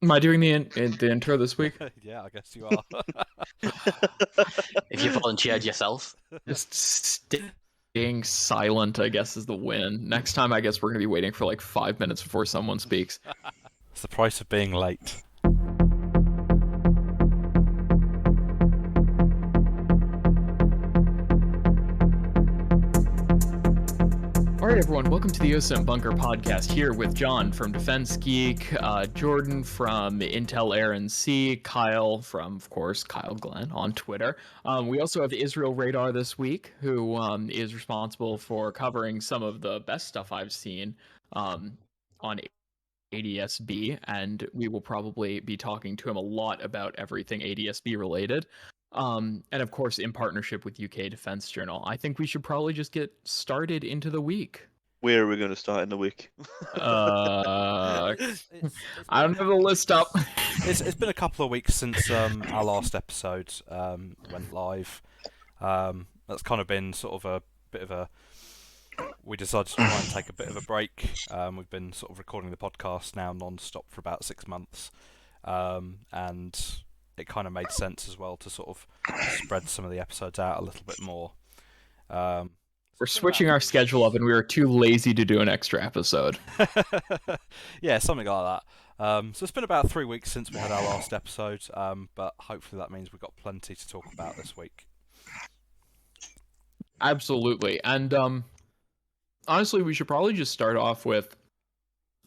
Am I doing the intro this week? Yeah, I guess you are. If you volunteered yourself. Just staying silent, I guess, is the win. Next time, I guess we're gonna be waiting for like 5 minutes before someone speaks. It's the price of being late. All right, everyone, welcome to the Osint Bunker podcast. Here with John from Defense Geek, Jordan from Intel Air and Sea, Kyle from, of course, Kyle Glenn on Twitter. We also have Israel Radar this week, who is responsible for covering some of the best stuff I've seen on ADSB, and we will probably be talking to him a lot about everything ADSB related. And of course, in partnership with UK Defense Journal. I think we should probably just get started into the week. Where are we going to start in the week? I It's don't have the list up. It's been a couple of weeks since our last episode went live. That's kind of been sort of a bit of a. We decided to try and take a bit of a break. We've been sort of recording the podcast now non-stop for about 6 months, and it kind of made sense as well to sort of spread some of the episodes out a little bit more. We're switching our schedule up, and we were too lazy to do an extra episode. Yeah, something like that. So it's been about 3 weeks since we had our last episode, but hopefully that means we've got plenty to talk about this week. Absolutely. And honestly, we should probably just start off with,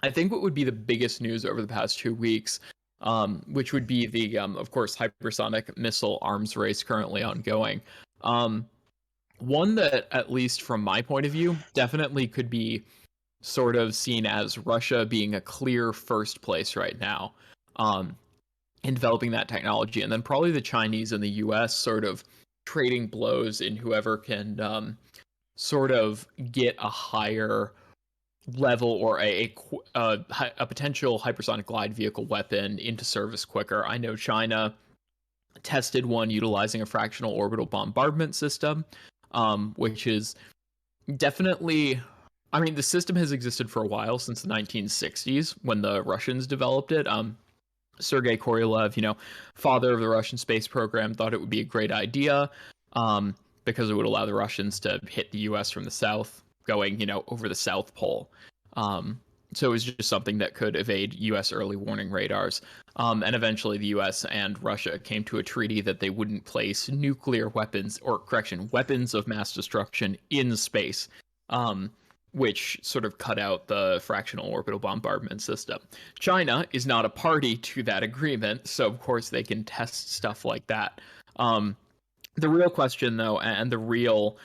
I think, what would be the biggest news over the past 2 weeks, which would be the, of course, hypersonic missile arms race currently ongoing. One that, at least from my point of view, definitely could be sort of seen as Russia being a clear first place right now in developing that technology. And then probably the Chinese and the US sort of trading blows in whoever can sort of get a higher level or a potential hypersonic glide vehicle weapon into service quicker. I know China tested one utilizing a fractional orbital bombardment system, which is definitely, I mean, the system has existed for a while, since the 1960s when the Russians developed it. Sergei Korolev, father of the Russian space program, thought it would be a great idea because it would allow the Russians to hit the US from the south, going, over the South Pole. So it was just something that could evade US early warning radars. And eventually the US and Russia came to a treaty that they wouldn't place nuclear weapons, weapons of mass destruction in space, which sort of cut out the fractional orbital bombardment system. China is not a party to that agreement, so of course they can test stuff like that. The real question, though, and the real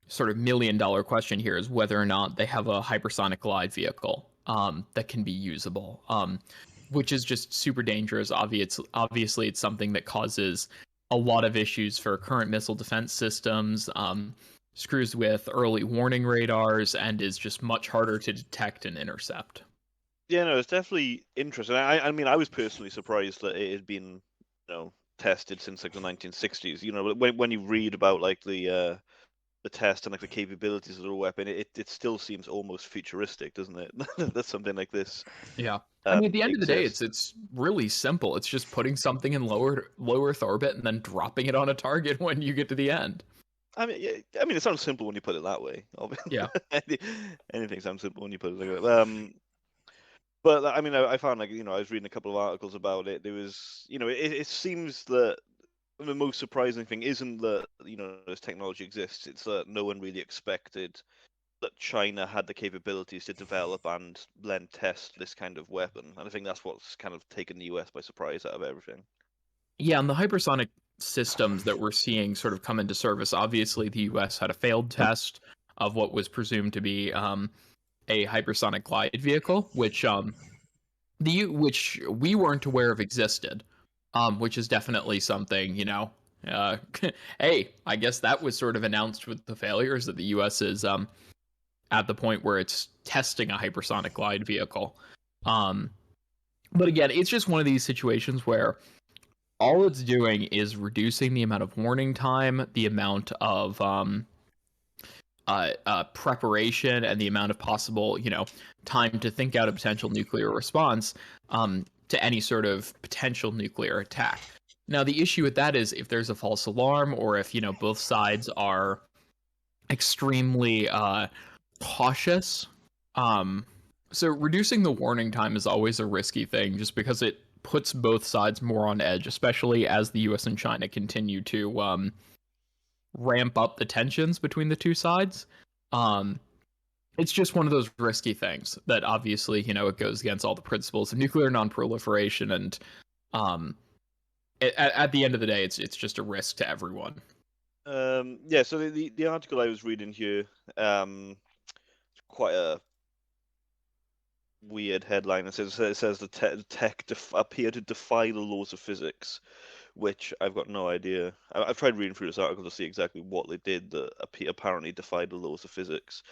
sort of $1 million question here is whether or not they have a hypersonic glide vehicle that can be usable, which is just super dangerous. Obviously, it's something that causes a lot of issues for current missile defense systems, screws with early warning radars, and is just much harder to detect and intercept. Yeah, no, it's definitely interesting. I mean, I was personally surprised that it had been, tested since like the 1960s. When you read about like the test and like the capabilities of the weapon, it still seems almost futuristic, doesn't it? That something like this. Yeah. I mean, at the end of the day, exists. it's really simple. It's just putting something in low Earth orbit and then dropping it on a target when you get to the end. I mean, yeah, it sounds simple when you put it that way. Yeah. Anything sounds simple when you put it like that. But I mean, I found like, I was reading a couple of articles about it. There was, it seems that the most surprising thing isn't that, this technology exists. It's that no one really expected that China had the capabilities to develop and then test this kind of weapon. And I think that's what's kind of taken the US by surprise out of everything. Yeah, and the hypersonic systems that we're seeing sort of come into service, obviously the US had a failed test of what was presumed to be a hypersonic glide vehicle, which we weren't aware of existed, which is definitely something, hey, I guess that was sort of announced with the failures, that the US is at the point where it's testing a hypersonic glide vehicle. But again, it's just one of these situations where all it's doing is reducing the amount of warning time, the amount of preparation and the amount of possible, time to think out a potential nuclear response to any sort of potential nuclear attack. Now, the issue with that is if there's a false alarm, or if both sides are extremely cautious. So reducing the warning time is always a risky thing, just because it puts both sides more on edge, especially as the U.S. and China continue to ramp up the tensions between the two sides. It's just one of those risky things that obviously, it goes against all the principles of nuclear non-proliferation, and at the end of the day, it's just a risk to everyone. Yeah, so the article I was reading here, quite a weird headline. It says the tech appear to defy the laws of physics, which I've got no idea. I've tried reading through this article to see exactly what they did that apparently defied the laws of physics.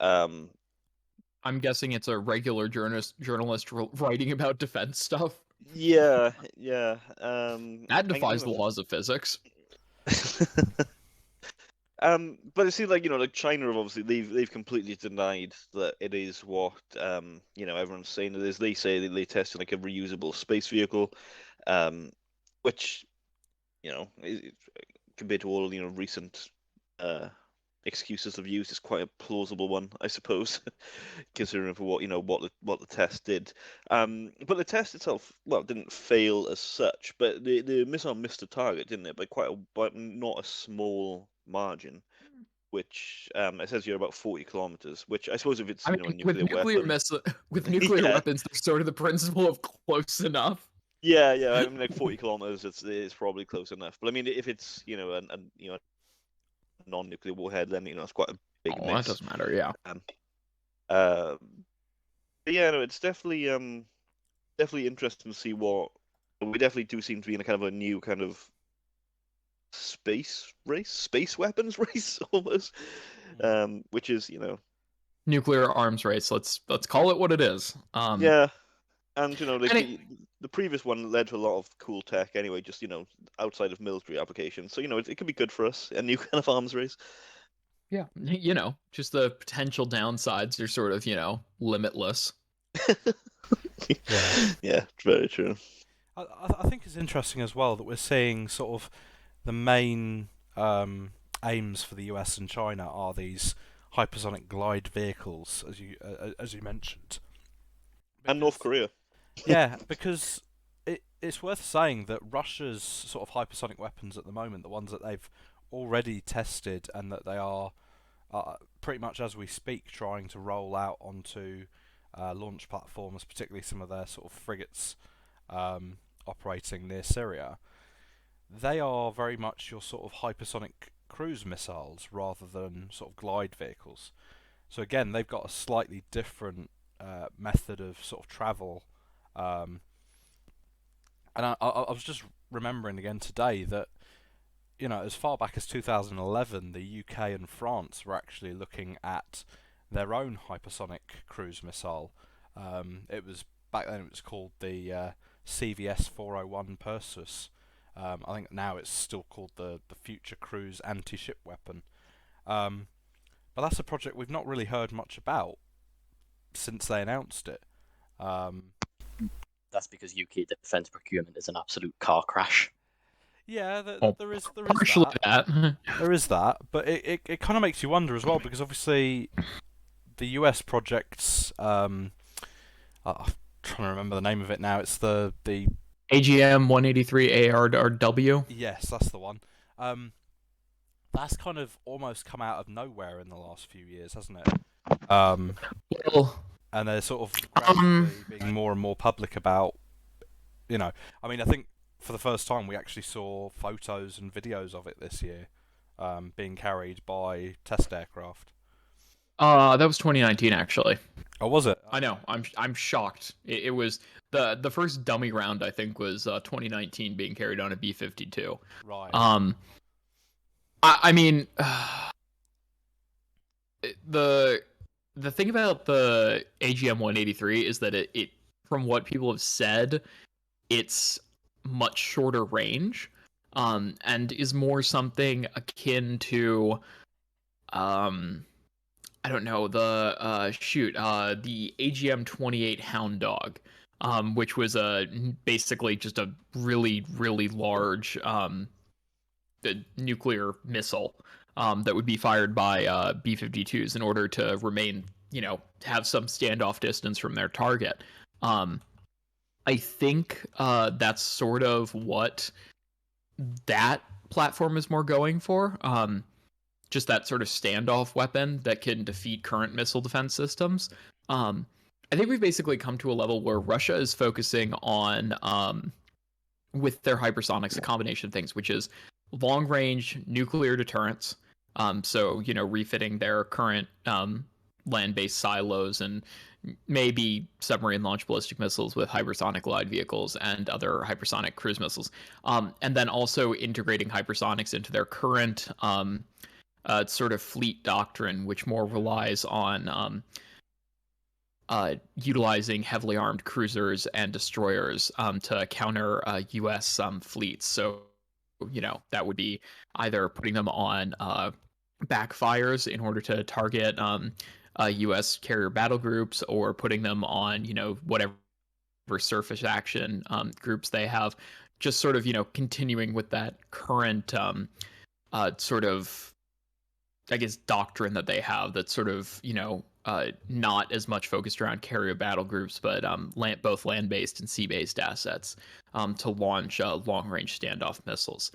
I'm guessing it's a regular journalist writing about defense stuff. Yeah. That defies the laws of physics. But it seems like like China have obviously they've completely denied that it is what everyone's saying it is. They say that they tested like a reusable space vehicle, which compared to all recent excuses they've used, is quite a plausible one, I suppose, considering for what the test did. But the test itself, didn't fail as such, but the missile missed the target, didn't it? By not a small margin, which it says here about 40 kilometers, which I suppose if it's a nuclear weapon. With nuclear Yeah. weapons, there's sort of the principle of close enough. Yeah. I mean, like 40 kilometers, it's probably close enough. But I mean, if it's a non-nuclear warhead, then it's quite a big miss. That doesn't matter. Yeah. But yeah, no, it's definitely interesting to see what we definitely do seem to be in a kind of a new kind of space weapons race almost, which is nuclear arms race. Let's call it what it is. Yeah, and the previous one led to a lot of cool tech anyway, just outside of military applications. So it could be good for us, a new kind of arms race. Yeah, just the potential downsides are sort of limitless. Yeah, very true. I think it's interesting as well that we're seeing sort of the main aims for the US and China are these hypersonic glide vehicles, as you mentioned, and North Korea. Yeah, because it's worth saying that Russia's sort of hypersonic weapons at the moment, the ones that they've already tested and that they are pretty much as we speak trying to roll out onto launch platforms, particularly some of their sort of frigates operating near Syria, they are very much your sort of hypersonic cruise missiles rather than sort of glide vehicles. So again, they've got a slightly different method of sort of travel. And I was just remembering again today that as far back as 2011, the UK and France were actually looking at their own hypersonic cruise missile. It was back then it was called the CVS 401 Perseus. I think now it's still called the Future Cruise Anti-Ship Weapon. But that's a project we've not really heard much about since they announced it. That's because UK defence procurement is an absolute car crash. Yeah, there is that. There is that, but it kind of makes you wonder as well, because obviously the US projects, I'm trying to remember the name of it now. It's the AGM 183 ARW. Yes, that's the one. That's kind of almost come out of nowhere in the last few years, hasn't it? And they're sort of gradually being more and more public about, I mean, I think for the first time we actually saw photos and videos of it this year, being carried by test aircraft. That was 2019 actually. Oh, was it? I know. I'm shocked. It was the first dummy round, I think, was 2019 being carried on a B-52. Right. I mean, the thing about the AGM 183 is that it from what people have said, it's much shorter range, and is more something akin to I don't know, the the AGM-28 Hound Dog, which was basically just a really really large nuclear missile that would be fired by B-52s in order to remain, have some standoff distance from their target. I think that's sort of what that platform is more going for. Just that sort of standoff weapon that can defeat current missile defense systems. I think we've basically come to a level where Russia is focusing on, with their hypersonics, a combination of things, which is long range nuclear deterrence. So, refitting their current land based silos and maybe submarine launched ballistic missiles with hypersonic glide vehicles and other hypersonic cruise missiles. And then also integrating hypersonics into their current sort of fleet doctrine, which more relies on utilizing heavily armed cruisers and destroyers to counter U.S. Fleets. So, that would be either putting them on backfires in order to target U.S. carrier battle groups, or putting them on, whatever surface action groups they have. Just sort of, continuing with that current sort of, I guess, doctrine that they have, that's sort of, not as much focused around carrier battle groups, but both land-based and sea-based assets to launch long-range standoff missiles.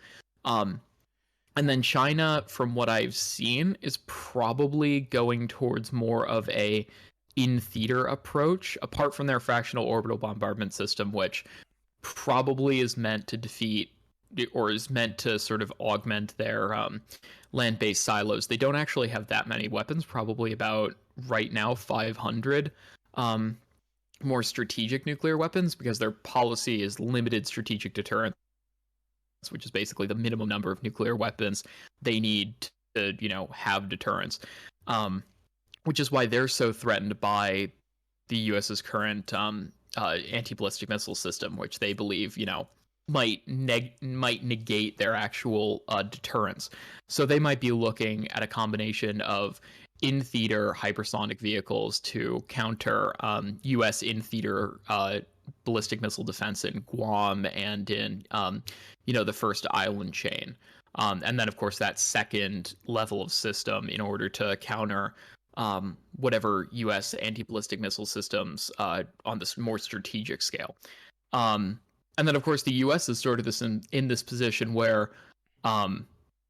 And then China, from what I've seen, is probably going towards more of a in-theater approach, apart from their fractional orbital bombardment system, which probably is meant to defeat, or is meant to sort of augment their land-based silos. They don't actually have that many weapons, probably about, right now, 500 more strategic nuclear weapons, because their policy is limited strategic deterrence, which is basically the minimum number of nuclear weapons they need to, have deterrence. Which is why they're so threatened by the US's current anti-ballistic missile system, which they believe, might negate their actual deterrence. So they might be looking at a combination of in-theater hypersonic vehicles to counter U.S. in-theater ballistic missile defense in Guam and in, the first island chain. And then, of course, that second level of system in order to counter whatever U.S. anti-ballistic missile systems on this more strategic scale. And then, of course, the U.S. is sort of in this position where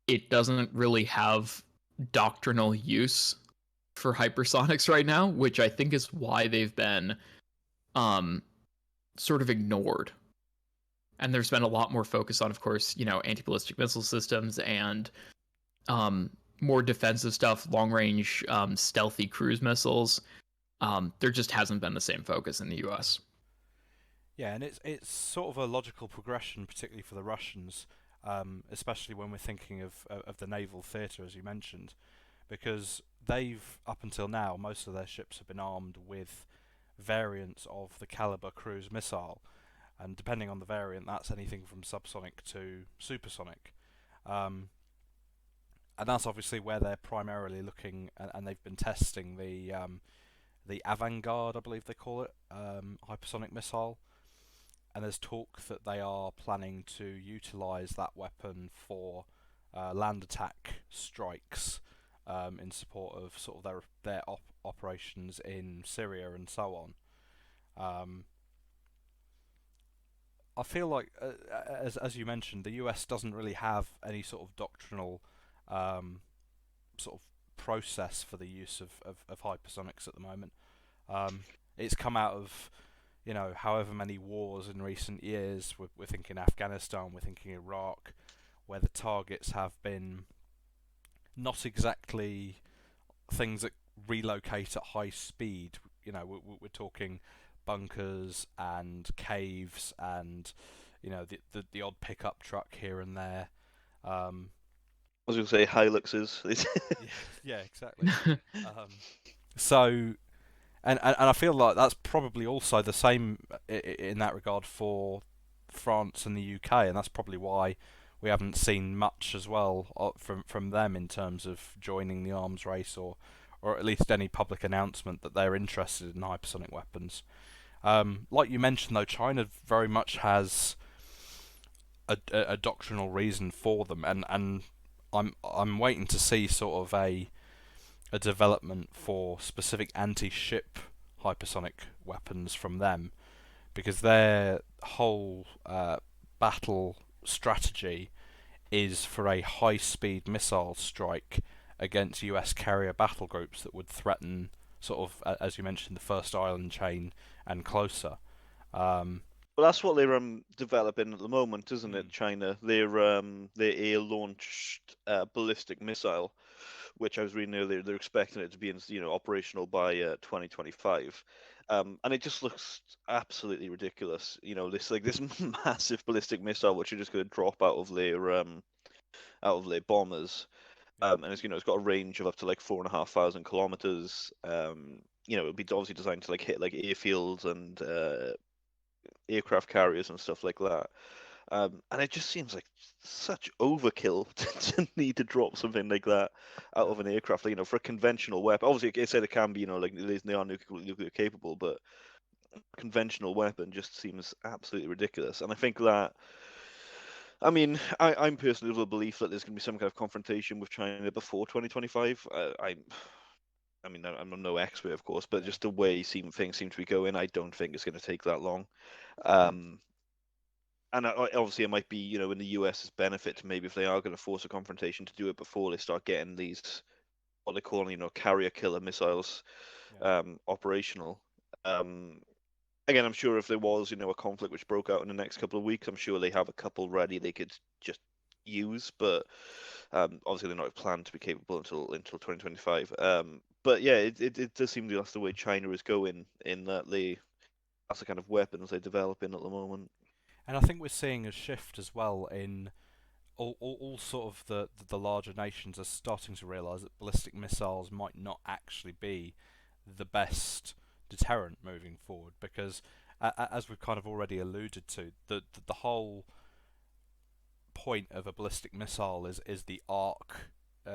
it doesn't really have doctrinal use for hypersonics right now, which I think is why they've been sort of ignored. And there's been a lot more focus on, of course, anti-ballistic missile systems and more defensive stuff, long-range stealthy cruise missiles. There just hasn't been the same focus in the U.S. Yeah, and it's sort of a logical progression, particularly for the Russians, especially when we're thinking of the naval theatre, as you mentioned, because they've, up until now, most of their ships have been armed with variants of the Caliber cruise missile, and depending on the variant, that's anything from subsonic to supersonic. And that's obviously where they're primarily looking, and they've been testing the Avangard, I believe they call it, hypersonic missile. And there's talk that they are planning to utilise that weapon for land attack strikes in support of sort of their operations in Syria and so on. I feel like, as you mentioned, the US doesn't really have any sort of doctrinal sort of process for the use of hypersonics at the moment. It's come out of, however many wars in recent years. We're thinking Afghanistan, we're thinking Iraq, where the targets have been not exactly things that relocate at high speed. We're talking bunkers and caves and, the odd pickup truck here and there. I was going to say Hiluxes. Yeah, exactly. So, and I feel like that's probably also the same in that regard for France and the UK, and that's probably why we haven't seen much as well from them in terms of joining the arms race or or at least any public announcement that they're interested in hypersonic weapons. Like you mentioned, though, China very much has a doctrinal reason for them, and I'm waiting to see sort of a development for specific anti-ship hypersonic weapons from them, because their whole battle strategy is for a high-speed missile strike against US carrier battle groups that would threaten, sort of, as you mentioned, the first island chain and closer. Well, that's what they're developing at the moment, isn't it? China, their air-launched ballistic missile, which I was reading earlier, they're expecting it to be operational by 2025, and it just looks absolutely ridiculous. This massive ballistic missile which are just going to drop out of their bombers, and it's got a range of up to like 4,500 kilometers. It would be obviously designed to like hit like airfields and aircraft carriers and stuff like that. And it just seems like such overkill to need to drop something like that out of an aircraft. For a conventional weapon, obviously, I said it can be, like they are nuclear capable, but a conventional weapon just seems absolutely ridiculous. And I think that, I'm personally of the belief that there's going to be some kind of confrontation with China before 2025. I'm no expert, of course, but just the way things seem to be going, I don't think it's going to take that long. And obviously, it might be, in the US's benefit to maybe if they are going to force a confrontation to do it before they start getting these, what they call, carrier killer missiles, operational. Again, I'm sure if there was, a conflict which broke out in the next couple of weeks, I'm sure they have a couple ready they could just use, but obviously they're not planned to be capable until 2025. But yeah, it does seem that's the way China is going, in that that's the kind of weapons they're developing at the moment. And I think we're seeing a shift as well in all sort of the larger nations are starting to realise that ballistic missiles might not actually be the best deterrent moving forward, because as we've kind of already alluded to, the whole point of a ballistic missile is the arc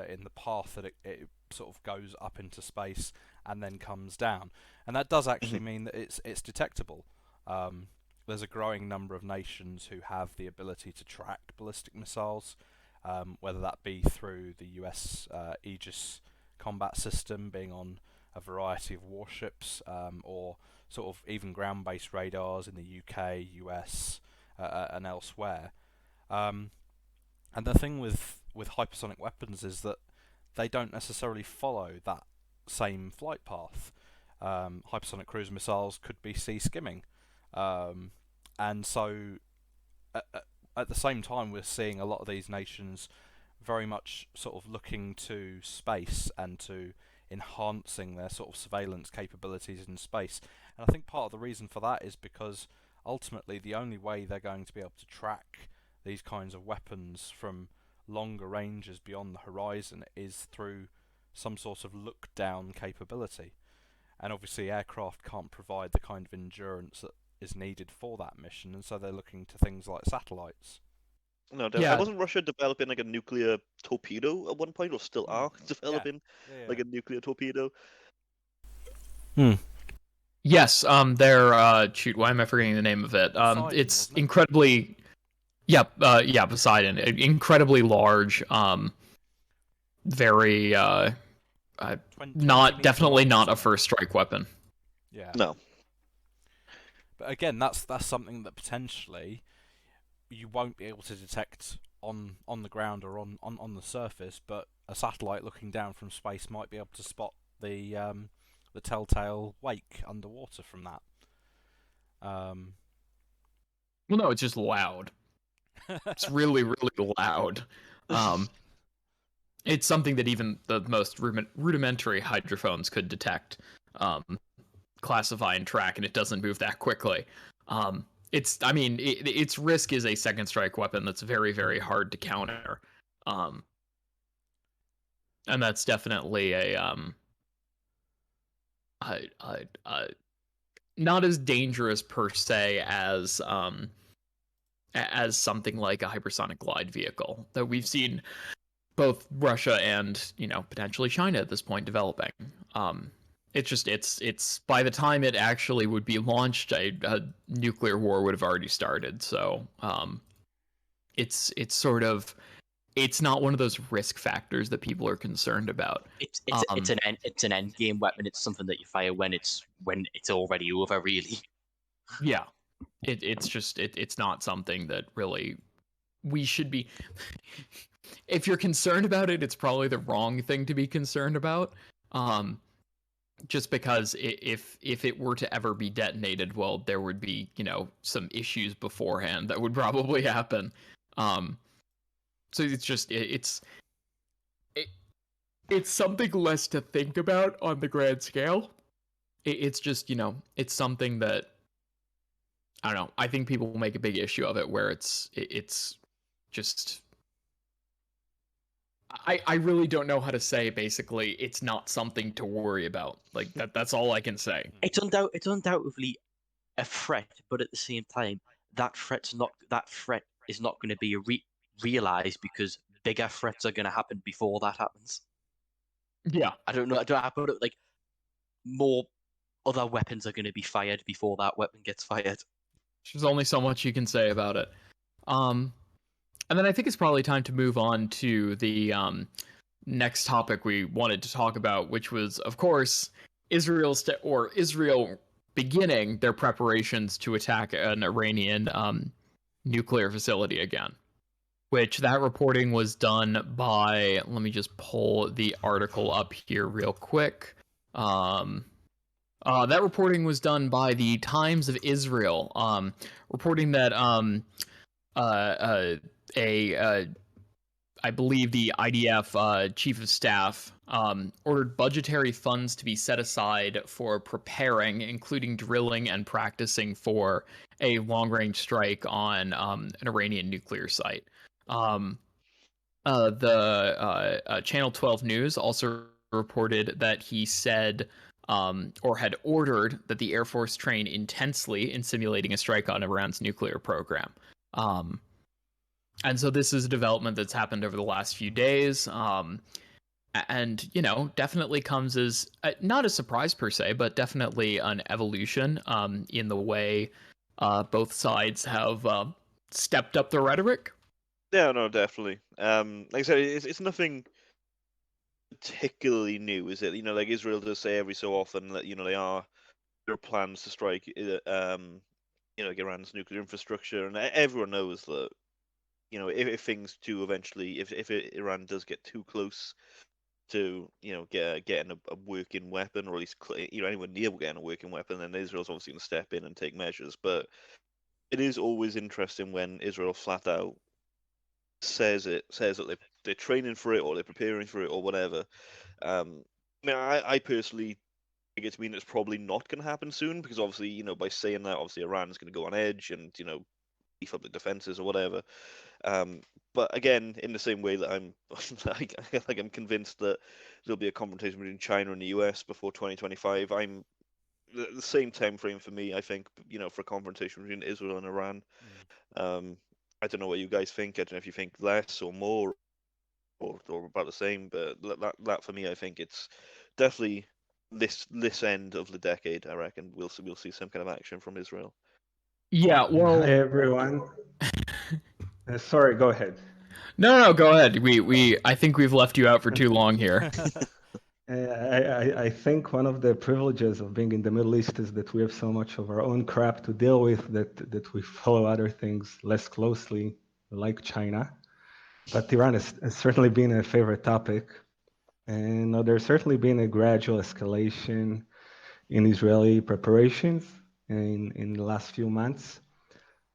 in the path that it sort of goes up into space and then comes down, and that does actually mean that it's detectable. There's a growing number of nations who have the ability to track ballistic missiles, whether that be through the US Aegis combat system being on a variety of warships, or sort of even ground-based radars in the UK, US, and elsewhere. And the thing with hypersonic weapons is that they don't necessarily follow that same flight path. Hypersonic cruise missiles could be sea skimming. And so at the same time, we're seeing a lot of these nations very much sort of looking to space and to enhancing their sort of surveillance capabilities in space. And I think part of the reason for that is because ultimately the only way they're going to be able to track these kinds of weapons from longer ranges beyond the horizon is through some sort of look-down capability. And obviously aircraft can't provide the kind of endurance that is needed for that mission, and so they're looking to things like satellites. No, definitely. Wasn't Russia developing like a nuclear torpedo at one point, or still are developing like a nuclear torpedo? Yes, they're shoot, why am I forgetting the name of it? Poseidon, it's wasn't it? incredibly Poseidon. Incredibly large, very definitely not a first strike weapon. Yeah. No. But again, that's something that potentially you won't be able to detect on the ground or on the surface, but a satellite looking down from space might be able to spot the telltale wake underwater from that. Well, no, it's just loud. It's really, really loud. It's something that even the most rudimentary hydrophones could detect, classify, and track, and it doesn't move that quickly. Its risk is a second strike weapon that's very, very hard to counter, and that's definitely a not as dangerous per se as something like a hypersonic glide vehicle that we've seen both Russia and potentially China at this point developing. It's by the time it actually would be launched, a nuclear war would have already started. So it's sort of it's not one of those risk factors that people are concerned about. It's an end game weapon. It's something that you fire when it's already over, really. Yeah, it's not something that really we should be. If you're concerned about it, it's probably the wrong thing to be concerned about. Just because if it were to ever be detonated, well, there would be some issues beforehand that would probably happen. So it's something less to think about on the grand scale. It's just it's something that I don't know. I think people will make a big issue of it, where it's just. I really don't know how to say. Basically, it's not something to worry about. Like that's all I can say. It's undoubtedly a threat, but at the same time, that threat is not going to be realized because bigger threats are going to happen before that happens. Yeah, I don't know how to put it. Like, more other weapons are going to be fired before that weapon gets fired. there's only so much you can say about it. And then I think it's probably time to move on to the next topic we wanted to talk about, which was, of course, Israel beginning their preparations to attack an Iranian nuclear facility again. Which that reporting was done by. Let me just pull the article up here real quick. That reporting was done by the Times of Israel, reporting that I believe the IDF chief of staff ordered budgetary funds to be set aside for preparing, including drilling and practicing for a long-range strike on an Iranian nuclear site. The Channel 12 News also reported that he said or had ordered that the Air Force train intensely in simulating a strike on Iran's nuclear program. And so this is a development that's happened over the last few days. And, definitely comes as not a surprise per se, but definitely an evolution in the way both sides have stepped up the rhetoric. Yeah, no, definitely. Like I said, it's nothing particularly new, is it? Like Israel does say every so often that there are plans to strike like Iran's nuclear infrastructure, and everyone knows that if things do eventually, if Iran does get too close to getting a working weapon, or at least anyone near getting a working weapon, then Israel's obviously going to step in and take measures. But it is always interesting when Israel flat out says that they're training for it, or they're preparing for it, or whatever. I personally think it's probably not going to happen soon, because obviously by saying that, obviously Iran's going to go on edge and beef up the defenses or whatever. But again, in the same way that I'm I'm convinced that there'll be a confrontation between China and the US before 2025, I'm the same time frame for me, I think, for a confrontation between Israel and Iran. I don't know what you guys think. I don't know if you think less or more, or about the same. But that for me, I think it's definitely this end of the decade. I reckon we'll see some kind of action from Israel. Yeah, well, Hi everyone. Sorry, go ahead. no, go ahead. I think we've left you out for too long here. I think one of the privileges of being in the Middle East is that we have so much of our own crap to deal with that we follow other things less closely, like China. But Iran has certainly been a favorite topic. And there's certainly been a gradual escalation in Israeli preparations in the last few months.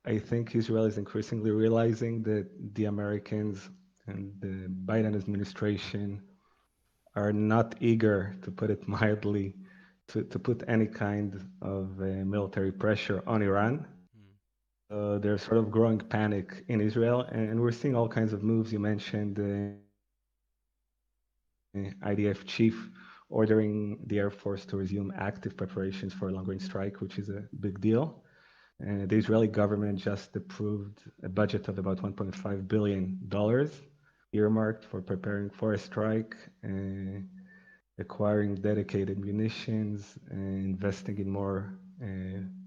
I think Israel is increasingly realizing that the Americans and the Biden administration are not eager, to put it mildly, to put any kind of military pressure on Iran. There's sort of growing panic in Israel, and we're seeing all kinds of moves. You mentioned the IDF chief ordering the Air Force to resume active preparations for a long-range strike, which is a big deal. The Israeli government just approved a budget of about $1.5 billion earmarked for preparing for a strike, acquiring dedicated munitions, investing in more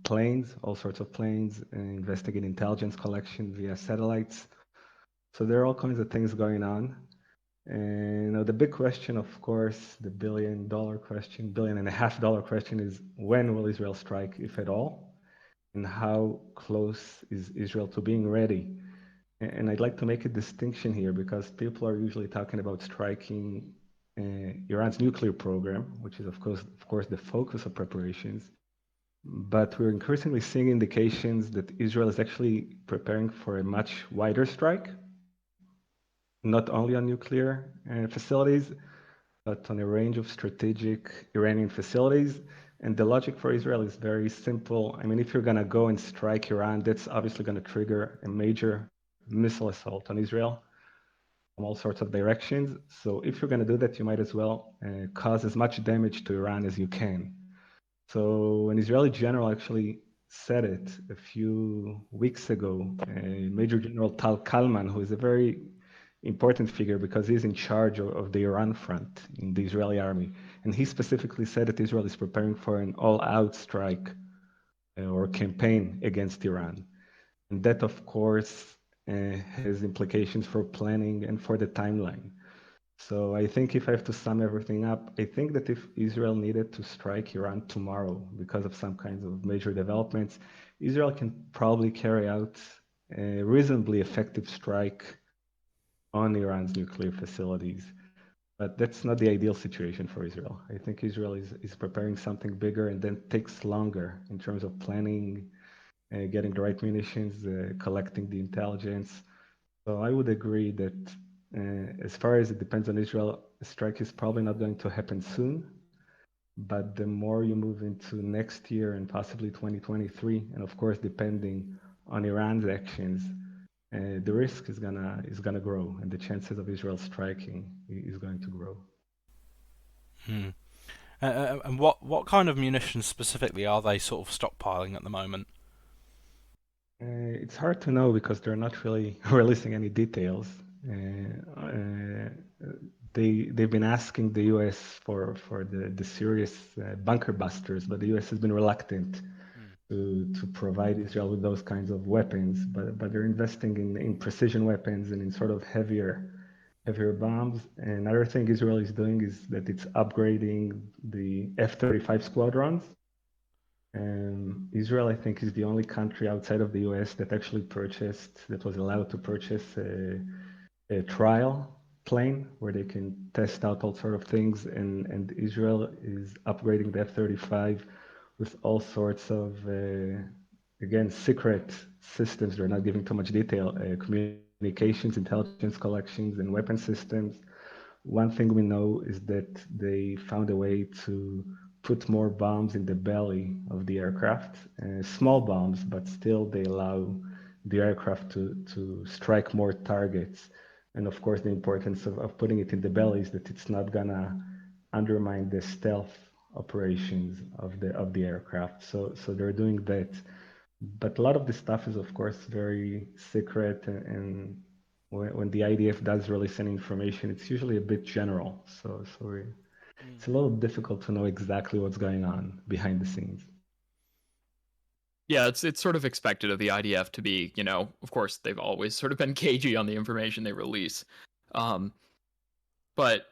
planes, all sorts of planes, investing in intelligence collection via satellites. So there are all kinds of things going on. And the big question, of course, the $1 billion question, $1.5 billion question is when will Israel strike, if at all? And how close is Israel to being ready? And I'd like to make a distinction here because people are usually talking about striking Iran's nuclear program, which is of course the focus of preparations. But we're increasingly seeing indications that Israel is actually preparing for a much wider strike, not only on nuclear facilities, but on a range of strategic Iranian facilities. And the logic for Israel is very simple. I mean, if you're going to go and strike Iran, that's obviously going to trigger a major missile assault on Israel from all sorts of directions. So if you're going to do that, you might as well cause as much damage to Iran as you can. So an Israeli general actually said it a few weeks ago. Major General Tal Kalman, who is a very important figure because he's in charge of the Iran front in the Israeli army. And he specifically said that Israel is preparing for an all-out strike or campaign against Iran. And that, of course, has implications for planning and for the timeline. So I think if I have to sum everything up, I think that if Israel needed to strike Iran tomorrow because of some kinds of major developments, Israel can probably carry out a reasonably effective strike on Iran's nuclear facilities. But that's not the ideal situation for Israel. I think Israel is preparing something bigger and then takes longer in terms of planning, getting the right munitions, collecting the intelligence. So I would agree that as far as it depends on Israel, a strike is probably not going to happen soon. But the more you move into next year and possibly 2023, and of course, depending on Iran's actions, the risk is gonna grow, and the chances of Israel striking is going to grow. Hmm. And what kind of munitions specifically are they sort of stockpiling at the moment? It's hard to know because they're not really releasing any details. They've been asking the U.S. for the serious bunker busters, but the U.S. has been reluctant to provide Israel with those kinds of weapons. But they're investing in precision weapons and in sort of heavier bombs. Another thing Israel is doing is that it's upgrading the F-35 squadrons. Israel, I think, is the only country outside of the US that was allowed to purchase a trial plane where they can test out all sort of things. And Israel is upgrading the F-35 with all sorts of, again, secret systems. They're not giving too much detail, communications, intelligence collections, and weapon systems. One thing we know is that they found a way to put more bombs in the belly of the aircraft, small bombs, but still they allow the aircraft to strike more targets. And of course, the importance of putting it in the belly is that it's not gonna undermine the stealth operations of the aircraft. So they're doing that. But a lot of this stuff is, of course, very secret, and when the IDF does release any information, it's usually a bit general. So it's a little difficult to know exactly what's going on behind the scenes. Yeah, it's sort of expected of the IDF to be, of course, they've always sort of been cagey on the information they release. But,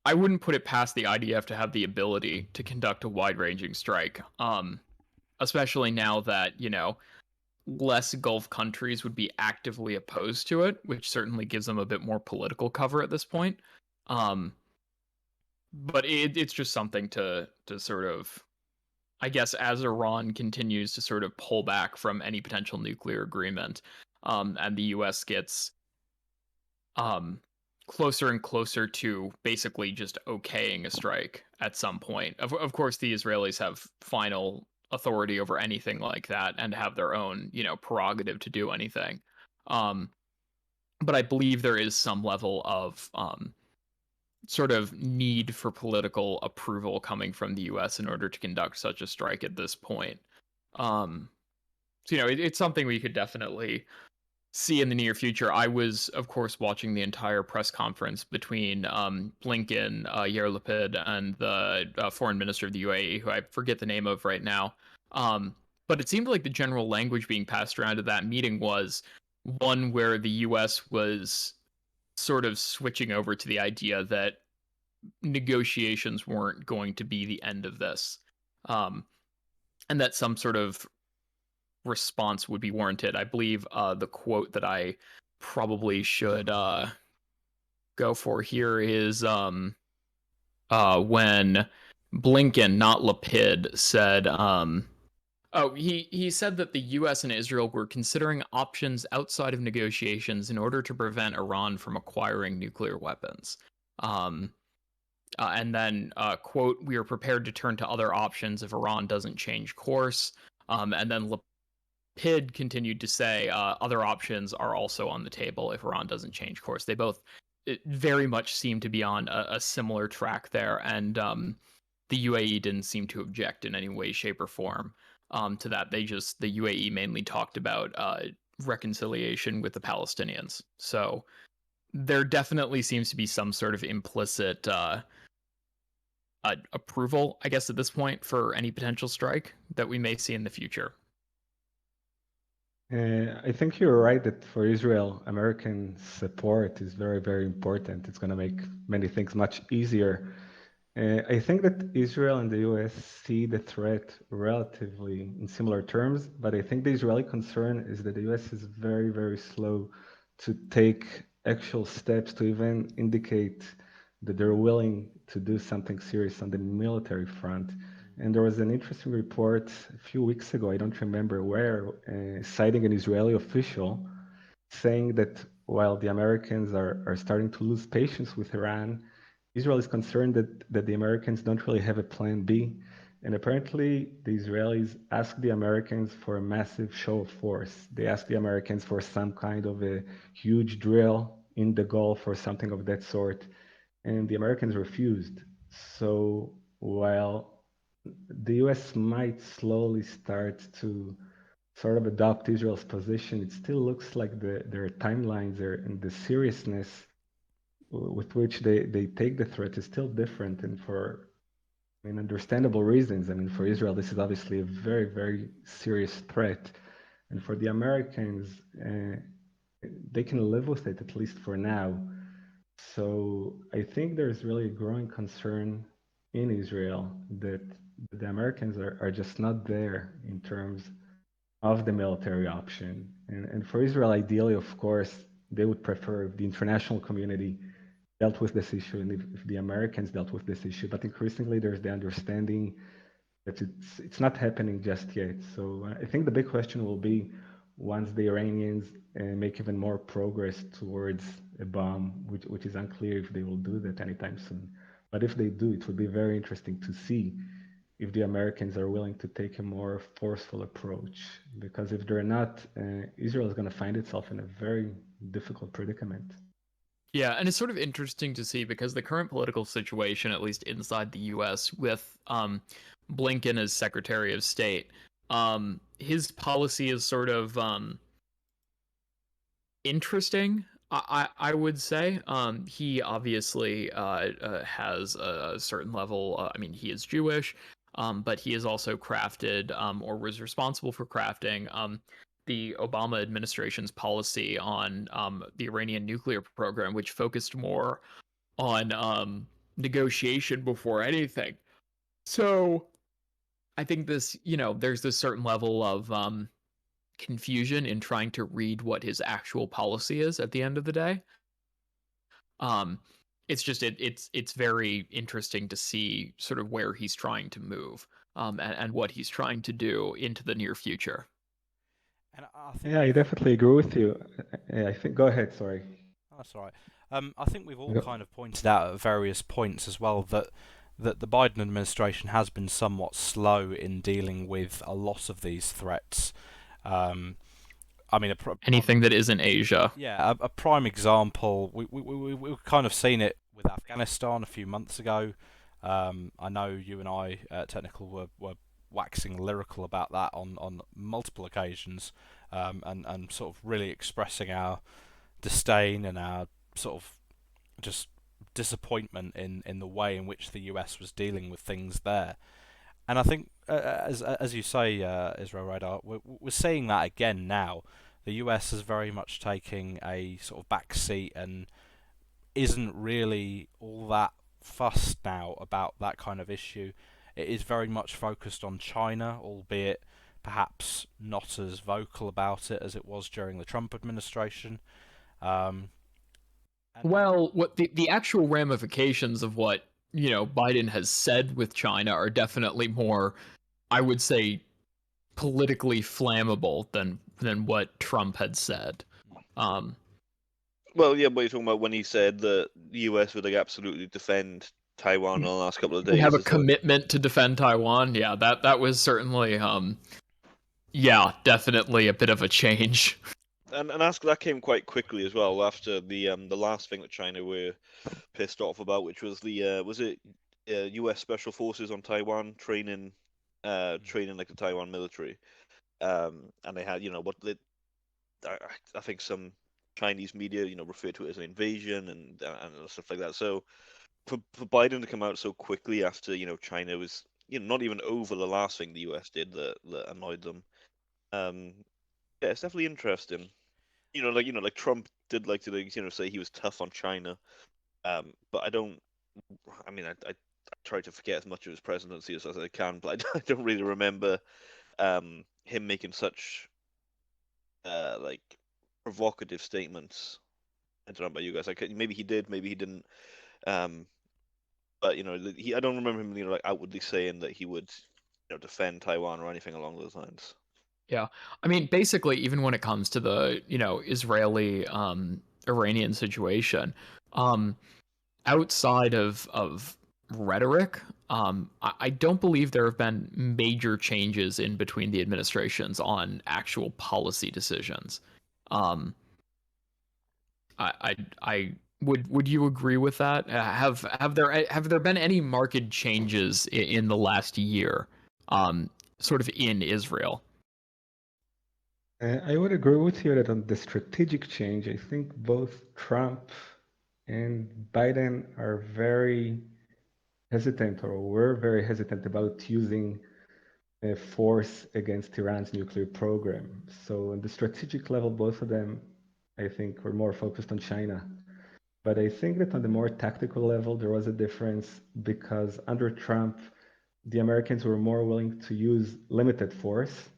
I wouldn't put it past the IDF to have the ability to conduct a wide-ranging strike. Especially now that, less Gulf countries would be actively opposed to it, which certainly gives them a bit more political cover at this point. But it's just something to sort of, I guess, as Iran continues to sort of pull back from any potential nuclear agreement, and the U.S. gets closer and closer to basically just okaying a strike at some point. Of course, the Israelis have final authority over anything like that and have their own, prerogative to do anything. But I believe there is some level of sort of need for political approval coming from the U.S. in order to conduct such a strike at this point. So, it's something we could definitely see in the near future. I was, of course, watching the entire press conference between Blinken, Yair Lapid, and the foreign minister of the UAE, who I forget the name of right now. But it seemed like the general language being passed around at that meeting was one where the U.S. was sort of switching over to the idea that negotiations weren't going to be the end of this, and that some sort of response would be warranted. I believe the quote that I probably should go for here is when Blinken, not Lapid, said he said that the US and Israel were considering options outside of negotiations in order to prevent Iran from acquiring nuclear weapons. And then, quote, we are prepared to turn to other options if Iran doesn't change course. And then Lapid continued to say other options are also on the table if Iran doesn't change course. They both very much seem to be on a similar track there, and the UAE didn't seem to object in any way, shape, or form to that. The UAE mainly talked about reconciliation with the Palestinians. So there definitely seems to be some sort of implicit approval, I guess, at this point for any potential strike that we may see in the future. I think you're right that for Israel, American support is very, very important. It's going to make many things much easier. I think that Israel and the US see the threat relatively in similar terms, but I think the Israeli concern is that the US is very, very slow to take actual steps to even indicate that they're willing to do something serious on the military front. And there was an interesting report a few weeks ago, I don't remember where, citing an Israeli official saying that while the Americans are starting to lose patience with Iran, Israel is concerned that the Americans don't really have a plan B. And apparently, the Israelis asked the Americans for a massive show of force. They asked the Americans for some kind of a huge drill in the Gulf or something of that sort. And the Americans refused. So while the US might slowly start to sort of adopt Israel's position, it still looks like their timelines and the seriousness with which they take the threat is still different. And for understandable reasons. I mean, for Israel, this is obviously a very, very serious threat. And for the Americans, they can live with it, at least for now. So I think there's really a growing concern in Israel that the Americans are just not there in terms of the military option. And for Israel, ideally, of course, they would prefer if the international community dealt with this issue and if the Americans dealt with this issue. But increasingly, there's the understanding that it's not happening just yet. So I think the big question will be once the Iranians make even more progress towards a bomb, which is unclear if they will do that anytime soon. But if they do, it would be very interesting to see if the Americans are willing to take a more forceful approach. Because if they're not, Israel is going to find itself in a very difficult predicament. Yeah, and it's sort of interesting to see because the current political situation, at least inside the U.S., with Blinken as Secretary of State, his policy is sort of interesting. I would say he obviously has a certain level. I mean, he is Jewish, but he has also crafted or was responsible for crafting the Obama administration's policy on the Iranian nuclear program, which focused more on negotiation before anything. So I think this, there's this certain level of confusion in trying to read what his actual policy is at the end of the day. It's just it's very interesting to see sort of where he's trying to move and what he's trying to do into the near future. And I think Yeah, I definitely agree with you. I think, go ahead, sorry. that's all right. I think we've all kind of pointed out at various points as well that the Biden administration has been somewhat slow in dealing with a lot of these threats. I mean, anything that isn't Asia. Yeah, a prime example. We've kind of seen it with Afghanistan a few months ago. I know you and I, Technical, were waxing lyrical about that on multiple occasions. and sort of really expressing our disdain and our sort of just disappointment in the way in which the US was dealing with things there. And I think, as you say, Israel Radar, we're seeing that again now. The US is very much taking a sort of back seat and isn't really all that fussed now about that kind of issue. It is very much focused on China, albeit perhaps not as vocal about it as it was during the Trump administration. Well, what the actual ramifications of what, Biden has said with China are definitely more, I would say, politically flammable than what Trump had said. Well, yeah, what you're talking about when he said that the US would absolutely defend Taiwan in the last couple of We days. have a commitment to defend Taiwan. Yeah, that was certainly, definitely a bit of a change. And that came quite quickly as well after the last thing that China were pissed off about, which was the was it U.S. Special Forces on Taiwan training like the Taiwan military, and they had I think some Chinese media referred to it as an invasion and stuff like that. So for Biden to come out so quickly after China was not even over the last thing the U.S. did that annoyed them. Yeah, it's definitely interesting. Like Trump did like to say he was tough on China, but I don't. I mean, I try to forget as much of his presidency as I can, but I don't really remember him making such like provocative statements. I don't know about you guys. Maybe he did, maybe he didn't. But I don't remember him like outwardly saying that he would defend Taiwan or anything along those lines. Yeah. I mean, basically, even when it comes to the, Israeli Iranian situation, outside of rhetoric, I don't believe there have been major changes in between the administrations on actual policy decisions. I would you agree with that? Have there been any marked changes in the last year, sort of in Israel? I would agree with you that on the strategic change, I think both Trump and Biden are very hesitant, or were very hesitant about using force against Iran's nuclear program. So, on the strategic level, both of them, I think, were more focused on China. But I think that on the more tactical level, there was a difference because under Trump, the Americans were more willing to use limited force.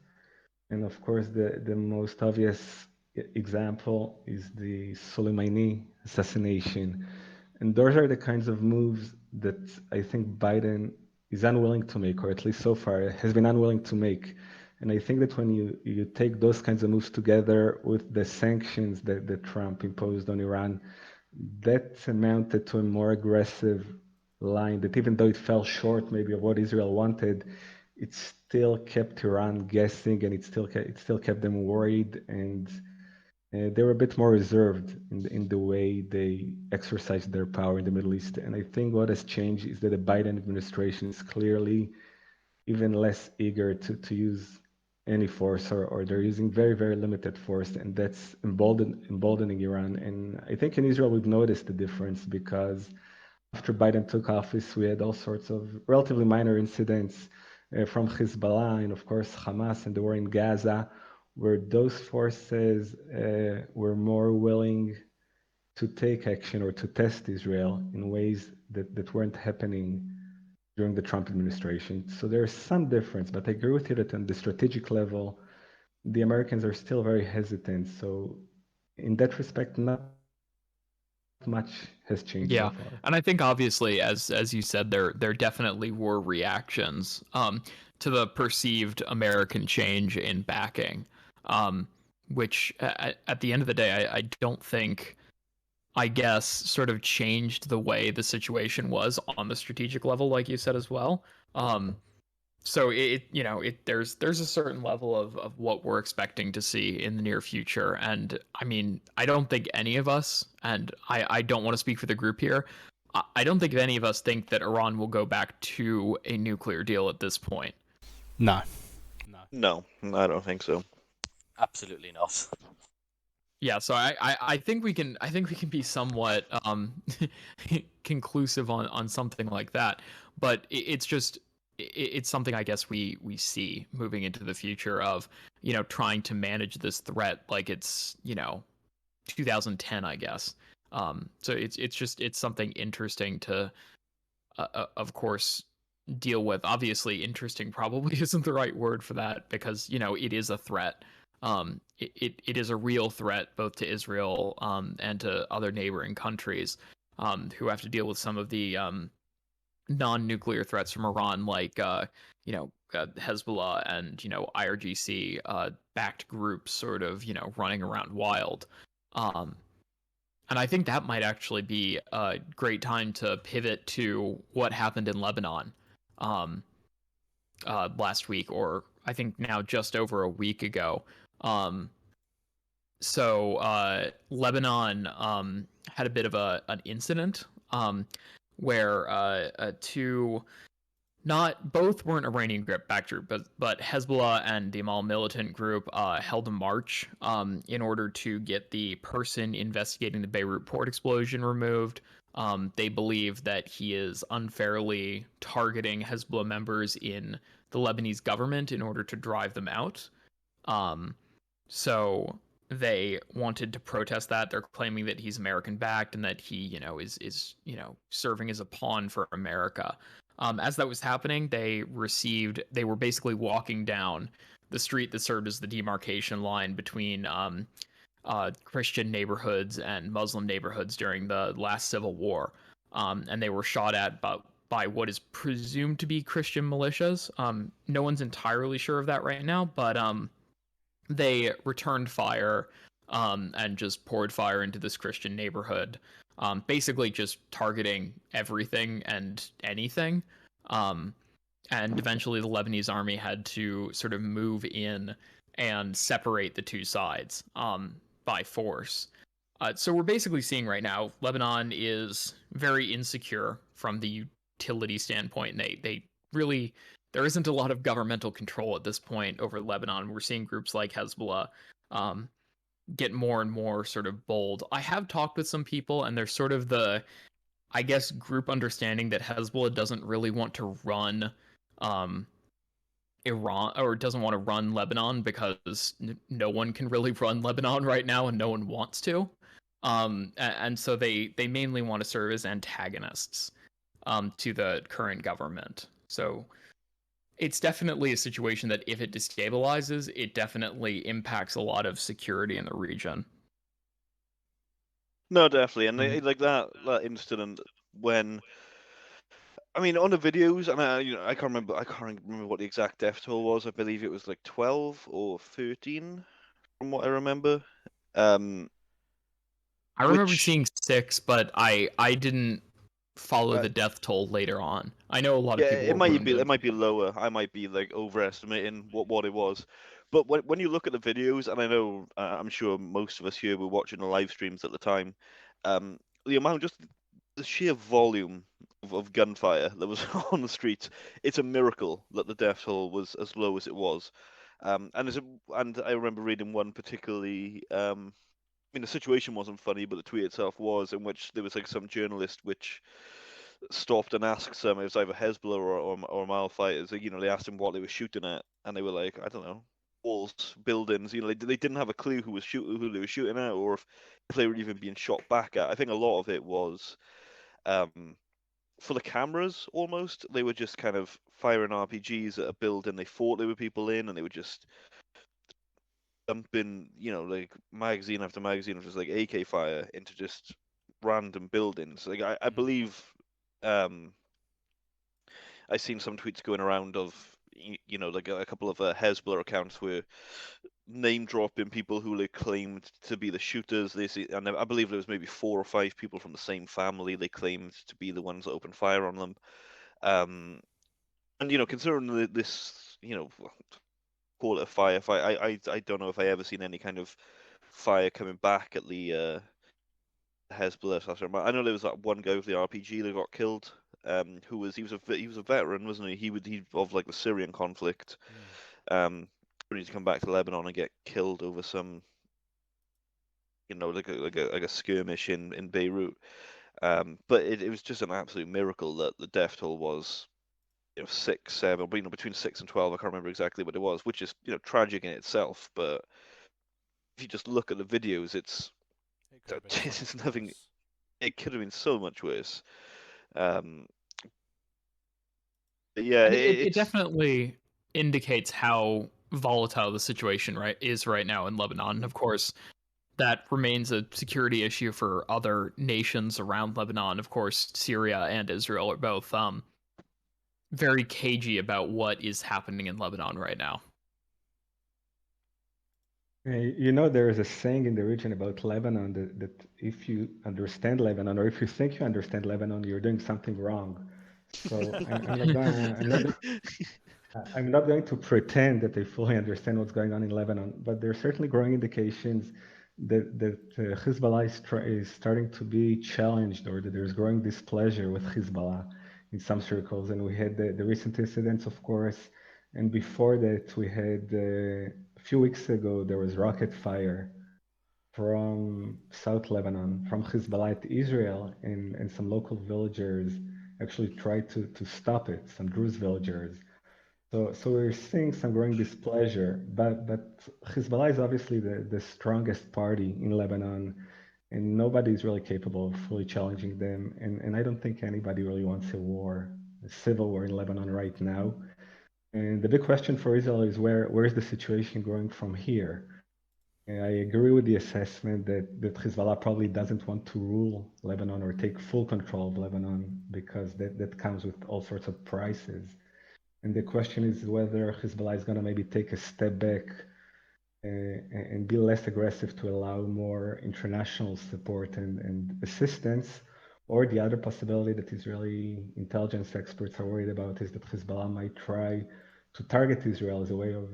And of course, the most obvious example is the Soleimani assassination. And those are the kinds of moves that I think Biden is unwilling to make, or at least so far has been unwilling to make. And I think that when you take those kinds of moves together with the sanctions that Trump imposed on Iran, that amounted to a more aggressive line that even though it fell short maybe of what Israel wanted, it still kept Iran guessing, and it still kept them worried, and they were a bit more reserved in the way they exercised their power in the Middle East. And I think what has changed is that the Biden administration is clearly even less eager to use any force, or they're using very, very limited force, and that's emboldening Iran. And I think in Israel we've noticed the difference because after Biden took office, we had all sorts of relatively minor incidents from Hezbollah and, of course, Hamas and the war in Gaza, where those forces were more willing to take action or to test Israel in ways that weren't happening during the Trump administration. So there's some difference, but I agree with you that on the strategic level, the Americans are still very hesitant. So in that respect, not much has changed so Yeah, far. and I think obviously, as you said, there definitely were reactions to the perceived American change in backing, which at the end of the day, I don't think, I guess, sort of changed the way the situation was on the strategic level, like you said as well. So there's a certain level of what we're expecting to see in the near future. And I mean, I don't think any of us, and I don't want to speak for the group here, I don't think any of us think that Iran will go back to a nuclear deal at this point. No. No, I don't think so. Absolutely not. Yeah, so I think we can be somewhat conclusive on something like that, but it's just it's something I guess we see moving into the future of trying to manage this threat like it's 2010, I guess. So it's something interesting to of course deal with. Obviously, interesting probably isn't the right word for that because it is a threat. It is a real threat both to Israel and to other neighboring countries who have to deal with some of the non-nuclear threats from Iran, like Hezbollah and IRGC backed groups, sort of running around wild. Um, and I think that might actually be a great time to pivot to what happened in Lebanon um, last week, or I think now just over a week ago. Um, Lebanon had a bit of an incident where two not both weren't Iranian backed group, but Hezbollah and the Amal militant group held a march in order to get the person investigating the Beirut port explosion removed. They believe that he is unfairly targeting Hezbollah members in the Lebanese government in order to drive them out. Um, so they wanted to protest that. They're claiming that he's American backed and that he, is serving as a pawn for America. As that was happening, they were basically walking down the street that served as the demarcation line between Christian neighborhoods and Muslim neighborhoods during the last civil war. And they were shot at by what is presumed to be Christian militias. No one's entirely sure of that right now, but they returned fire and just poured fire into this Christian neighborhood, basically just targeting everything and anything. Um, and eventually, the Lebanese army had to sort of move in and separate the two sides by force. So we're basically seeing right now Lebanon is very insecure from the utility standpoint, and they really there isn't a lot of governmental control at this point over Lebanon. We're seeing groups like Hezbollah um, get more and more sort of bold. I have talked with some people, and there's sort of I guess, group understanding that Hezbollah doesn't really want to run um, Iran or doesn't want to run Lebanon because no one can really run Lebanon right now, and no one wants to. And so they mainly want to serve as antagonists to the current government. So it's definitely a situation that if it destabilizes, it definitely impacts a lot of security in the region. No, definitely, and Mhm. like that incident when, I mean, on the videos, and I can't remember what the exact death toll was. I believe it was like 12 or 13, from what I remember. Um, I remember which seeing 6, but I didn't follow uh, the death toll later on. I know a lot of yeah, people were it wounded. might be lower. I might be like overestimating what it was. But when you look at the videos, and I know I'm sure most of us here were watching the live streams at the time, um, the amount, just the sheer volume of gunfire that was on the streets, it's a miracle that the death toll was as low as it was. And I remember reading one particularly. I mean, the situation wasn't funny, but the tweet itself was, in which there was like some journalist which stopped and asked some, it was either Hezbollah or Mal fighters. They asked him what they were shooting at, and they were like, I don't know, walls, buildings. They didn't have a clue who they were shooting at, or if they were even being shot back at. I think a lot of it was um, for the cameras. Almost, they were just kind of firing RPGs at a building they thought there were people in, and they were just dumping, like magazine after magazine of just like AK fire into just random buildings. Like I believe. Um, I seen some tweets going around of like a couple of Hezbollah accounts were name dropping people who they claimed to be the shooters. And I believe there was maybe 4 or 5 people from the same family they claimed to be the ones that opened fire on them. And considering this, call it a firefight, I don't know if I ever seen any kind of fire coming back at the Hezbollah. I know there was that one guy with the RPG that got killed. He was a veteran, wasn't he? He of like the Syrian conflict. Um, to come back to Lebanon and get killed over some, like a skirmish in Beirut. But it was just an absolute miracle that the death toll was 6, 7, or between 6 and 12. I can't remember exactly what it was, which is tragic in itself. But if you just look at the videos, it's nothing. It could have been so much worse. But yeah, it definitely indicates how volatile the situation is right now in Lebanon. And of course, that remains a security issue for other nations around Lebanon. Of course, Syria and Israel are both very cagey about what is happening in Lebanon right now. There is a saying in the region about Lebanon that if you understand Lebanon, or if you think you understand Lebanon, you're doing something wrong. So I'm not going to pretend that I fully understand what's going on in Lebanon, but there are certainly growing indications that Hezbollah is starting to be challenged, or that there's growing displeasure with Hezbollah in some circles. And we had the recent incidents, of course, and before that we had a few weeks ago there was rocket fire from South Lebanon, from Hezbollah to Israel, and some local villagers actually tried to stop it, some Druze villagers. So we're seeing some growing displeasure, but Hezbollah is obviously the strongest party in Lebanon, and nobody is really capable of fully challenging them. And I don't think anybody really wants a civil war in Lebanon right now. And the big question for Israel is where is the situation going from here? And I agree with the assessment that Hezbollah probably doesn't want to rule Lebanon or take full control of Lebanon, because that comes with all sorts of prices. And the question is whether Hezbollah is going to maybe take a step back and be less aggressive to allow more international support and assistance. Or the other possibility that Israeli intelligence experts are worried about is that Hezbollah might try to target Israel as a way of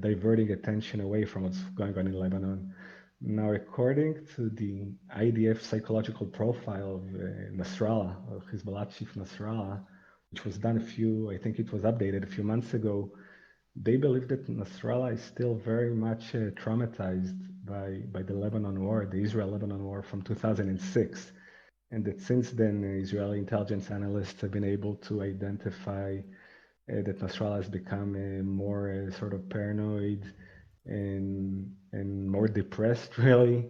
diverting attention away from what's going on in Lebanon. Now, according to the IDF psychological profile of Nasrallah, of Hezbollah chief Nasrallah, which was done I think it was updated a few months ago, they believe that Nasrallah is still very much traumatized by the Lebanon war, the Israel-Lebanon war from 2006. And that since then, Israeli intelligence analysts have been able to identify that Nasrallah has become more sort of paranoid and more depressed, really,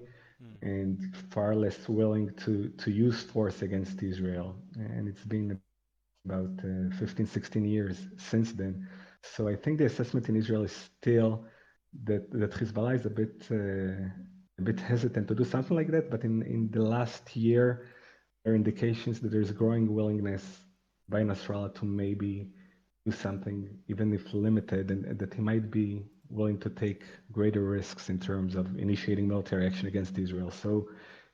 and far less willing to use force against Israel. And it's been about 15, 16 years since then. So I think the assessment in Israel is still that Hezbollah is a bit hesitant to do something like that. But in the last year, there are indications that there's growing willingness by Nasrallah to maybe do something, even if limited, and that he might be willing to take greater risks in terms of initiating military action against Israel. So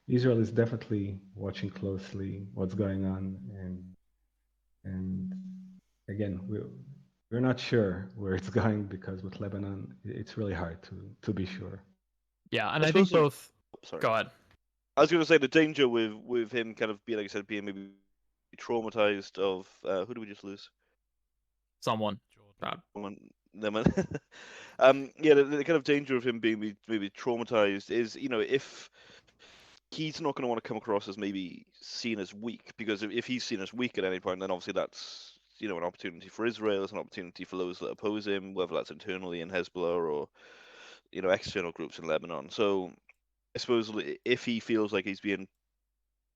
Israel is definitely watching closely what's going on, and again, we're not sure where it's going, because with Lebanon, it's really hard to be sure. Yeah, and I think both. Sorry. Go ahead. I was going to say the danger with him kind of being, like I said, being maybe traumatized of who did we just lose? Someone. Yeah, the kind of danger of him being maybe traumatized is, if he's not going to want to come across as maybe seen as weak, because if he's seen as weak at any point, then obviously that's an opportunity for Israel, it's an opportunity for those that oppose him, whether that's internally in Hezbollah or external groups in Lebanon. So I suppose if he feels like he's being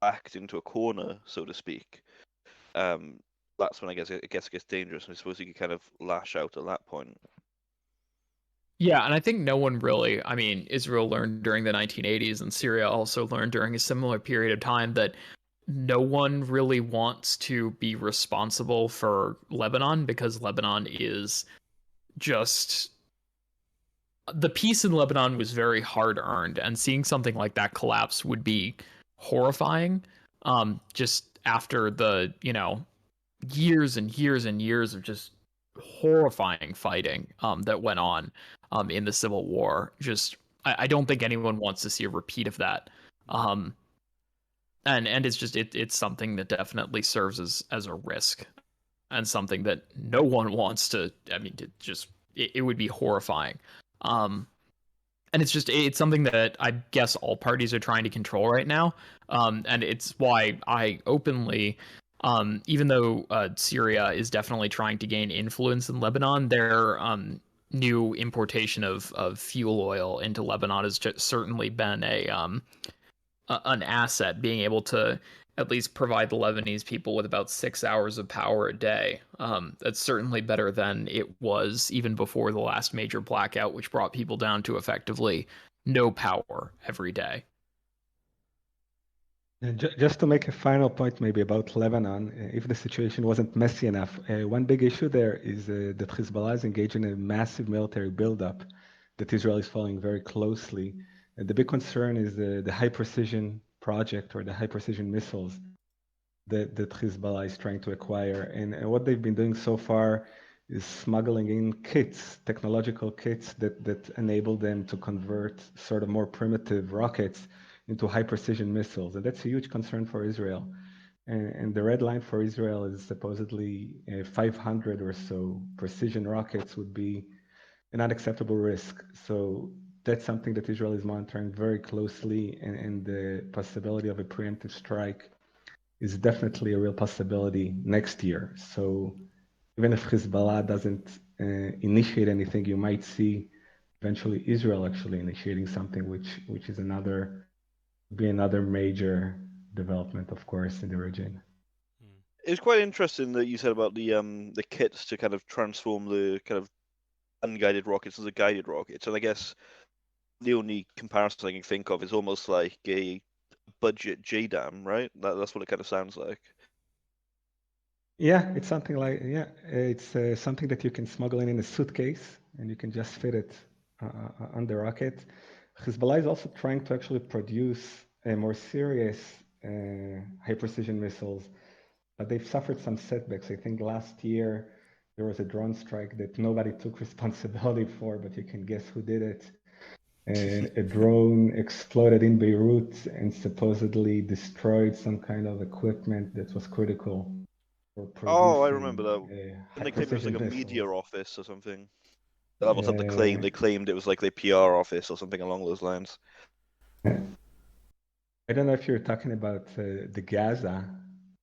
backed into a corner, so to speak, that's when I guess it gets dangerous. I suppose he could kind of lash out at that point. Yeah, and I think no one really, I mean, Israel learned during the 1980s, and Syria also learned during a similar period of time, that no one really wants to be responsible for Lebanon, because Lebanon is just, the peace in Lebanon was very hard earned, and seeing something like that collapse would be horrifying. Just after the, years and years and years of just horrifying fighting that went on in the Civil War. Just I don't think anyone wants to see a repeat of that. And it's just it's something that definitely serves as a risk, and something that no one wants to, to just it would be horrifying. And it's something that I guess all parties are trying to control right now. And it's why I openly, even though Syria is definitely trying to gain influence in Lebanon, their new importation of fuel oil into Lebanon has just certainly been an asset, being able to at least provide the Lebanese people with about 6 hours of power a day. That's certainly better than it was even before the last major blackout, which brought people down to effectively no power every day. Just to make a final point, maybe about Lebanon, if the situation wasn't messy enough, one big issue there is that Hezbollah is engaged in a massive military buildup that Israel is following very closely. The big concern is the high precision project or the high precision missiles that Hezbollah is trying to acquire. And what they've been doing so far is smuggling in kits, technological kits that enable them to convert sort of more primitive rockets into high precision missiles. And that's a huge concern for Israel. And the red line for Israel is supposedly 500 or so precision rockets would be an unacceptable risk. So that's something that Israel is monitoring very closely, and the possibility of a preemptive strike is definitely a real possibility next year. So even if Hezbollah doesn't initiate anything, you might see eventually Israel actually initiating something, which is another major development, of course, in the region. It's quite interesting that you said about the kits to kind of transform the kind of unguided rockets into guided rockets, and I guess the only comparison I can think of is almost like a budget JDAM, right? That's what it kind of sounds like. Yeah, it's something like it's something that you can smuggle in a suitcase, and you can just fit it on the rocket. Hezbollah is also trying to actually produce more serious high precision missiles, but they've suffered some setbacks. I think last year there was a drone strike that nobody took responsibility for, but you can guess who did it. A drone exploded in Beirut and supposedly destroyed some kind of equipment that was critical for Oh, I remember producing that. And high they claimed it was like precision a media missiles. office or something. That wasn't the claim. They claimed it was like their PR office or something along those lines. I don't know if you're talking about the Gaza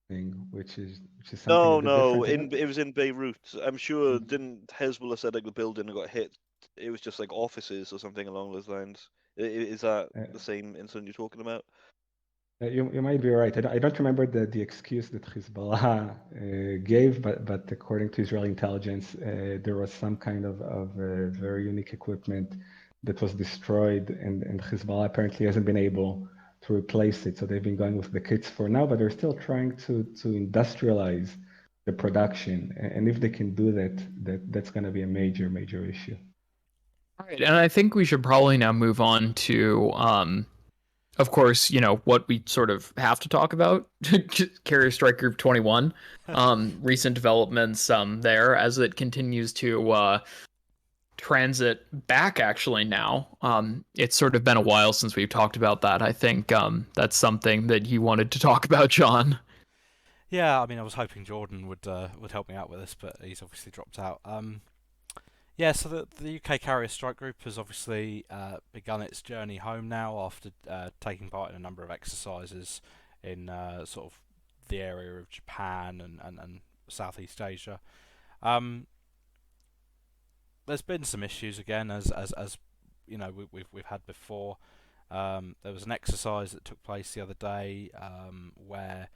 thing, which is something a bit No, different. it was in Beirut. I'm sure didn't Hezbollah said like the building got hit. It was just like offices or something along those lines. Is that the same incident you're talking about? You might be right. I don't remember the excuse that Hezbollah gave, but according to Israeli intelligence, there was some kind of very unique equipment that was destroyed, and Hezbollah apparently hasn't been able to replace it. So they've been going with the kits for now, but they're still trying to industrialize the production. And if they can do that's going to be a major issue. All right, and I think we should probably now move on to of course, what we sort of have to talk about, Carrier Strike Group 21, recent developments there as it continues to transit back actually now. It's sort of been a while since we've talked about that. I think that's something that you wanted to talk about, John. Yeah, I mean, I was hoping Jordan would help me out with this, but he's obviously dropped out. Yeah, so the UK Carrier Strike Group has obviously begun its journey home now after taking part in a number of exercises in sort of the area of Japan and Southeast Asia. There's been some issues again, as you know, we've had before. There was an exercise that took place the other day where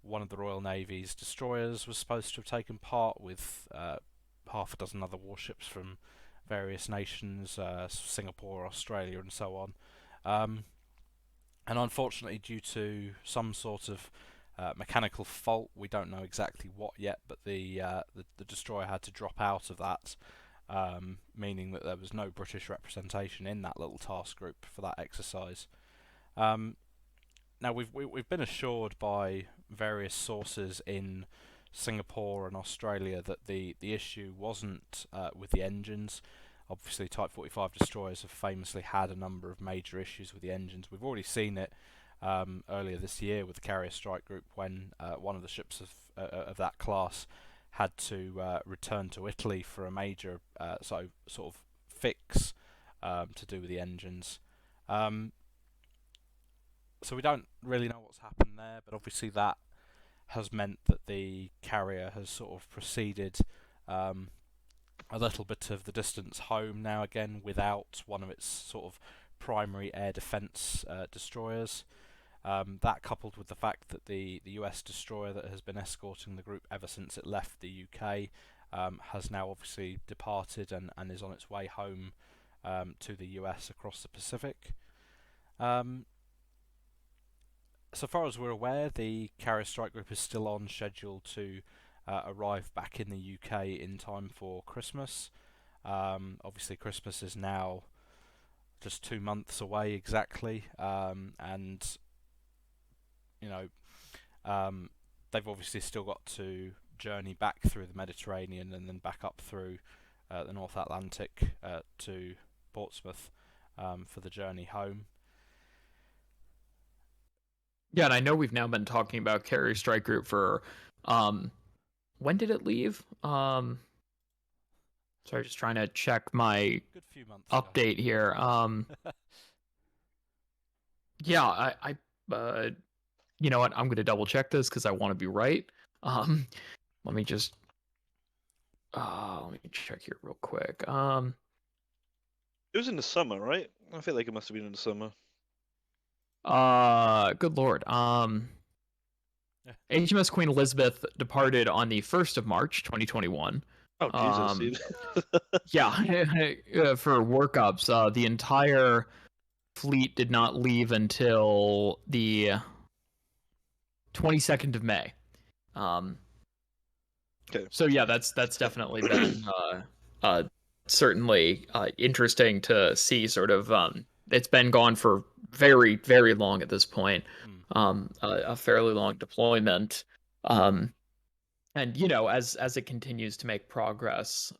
one of the Royal Navy's destroyers was supposed to have taken part with half a dozen other warships from various nations, Singapore, Australia, and so on. And unfortunately, due to some sort of mechanical fault, we don't know exactly what yet, but the destroyer had to drop out of that, meaning that there was no British representation in that little task group for that exercise. Now we've been assured by various sources in Singapore and Australia that the issue wasn't with the engines. Obviously, Type 45 destroyers have famously had a number of major issues with the engines. We've already seen it earlier this year with the Carrier Strike Group when one of the ships of that class had to return to Italy for a major sort of fix to do with the engines. So we don't really know what's happened there, but obviously that has meant that the carrier has sort of proceeded a little bit of the distance home now again without one of its sort of primary air defence destroyers. That coupled with the fact that the US destroyer that has been escorting the group ever since it left the UK has now obviously departed and is on its way home to the US across the Pacific. So far as we're aware, the carrier strike group is still on schedule to arrive back in the UK in time for Christmas. Obviously Christmas is now just 2 months away exactly, and you know, they've obviously still got to journey back through the Mediterranean and then back up through the North Atlantic to Portsmouth for the journey home. Yeah, and I know we've now been talking about Carrier Strike Group for when did it leave? Sorry, just trying to check my Good few months update here. Yeah, I you know what? I'm gonna double check this because I want to be right. Let me just let me check here real quick. It was in the summer, right? I feel like it must have been in the summer. Good lord. HMS Queen Elizabeth departed on the 1st of March, 2021. Oh Jesus, dude. Yeah, for workups. The entire fleet did not leave until the 22nd of May. Okay. So yeah, that's definitely been certainly interesting to see. Sort of, it's been gone for very, very long at this point. A fairly long deployment. And you know, as it continues to make progress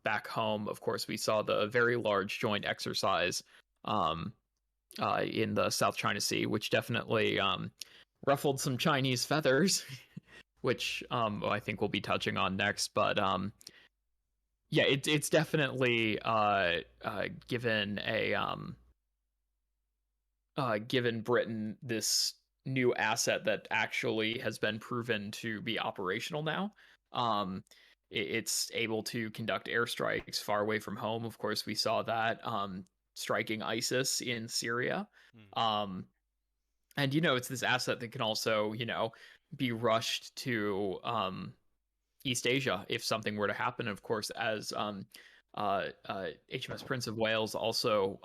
back home, of course, we saw the very large joint exercise in the South China Sea, which definitely ruffled some Chinese feathers, which I think we'll be touching on next. But yeah, it's definitely given given Britain this new asset that actually has been proven to be operational now. It's able to conduct airstrikes far away from home. Of course, we saw that striking ISIS in Syria. And you know, it's this asset that can also, you know, be rushed to East Asia if something were to happen. Of course, as HMS Prince of Wales also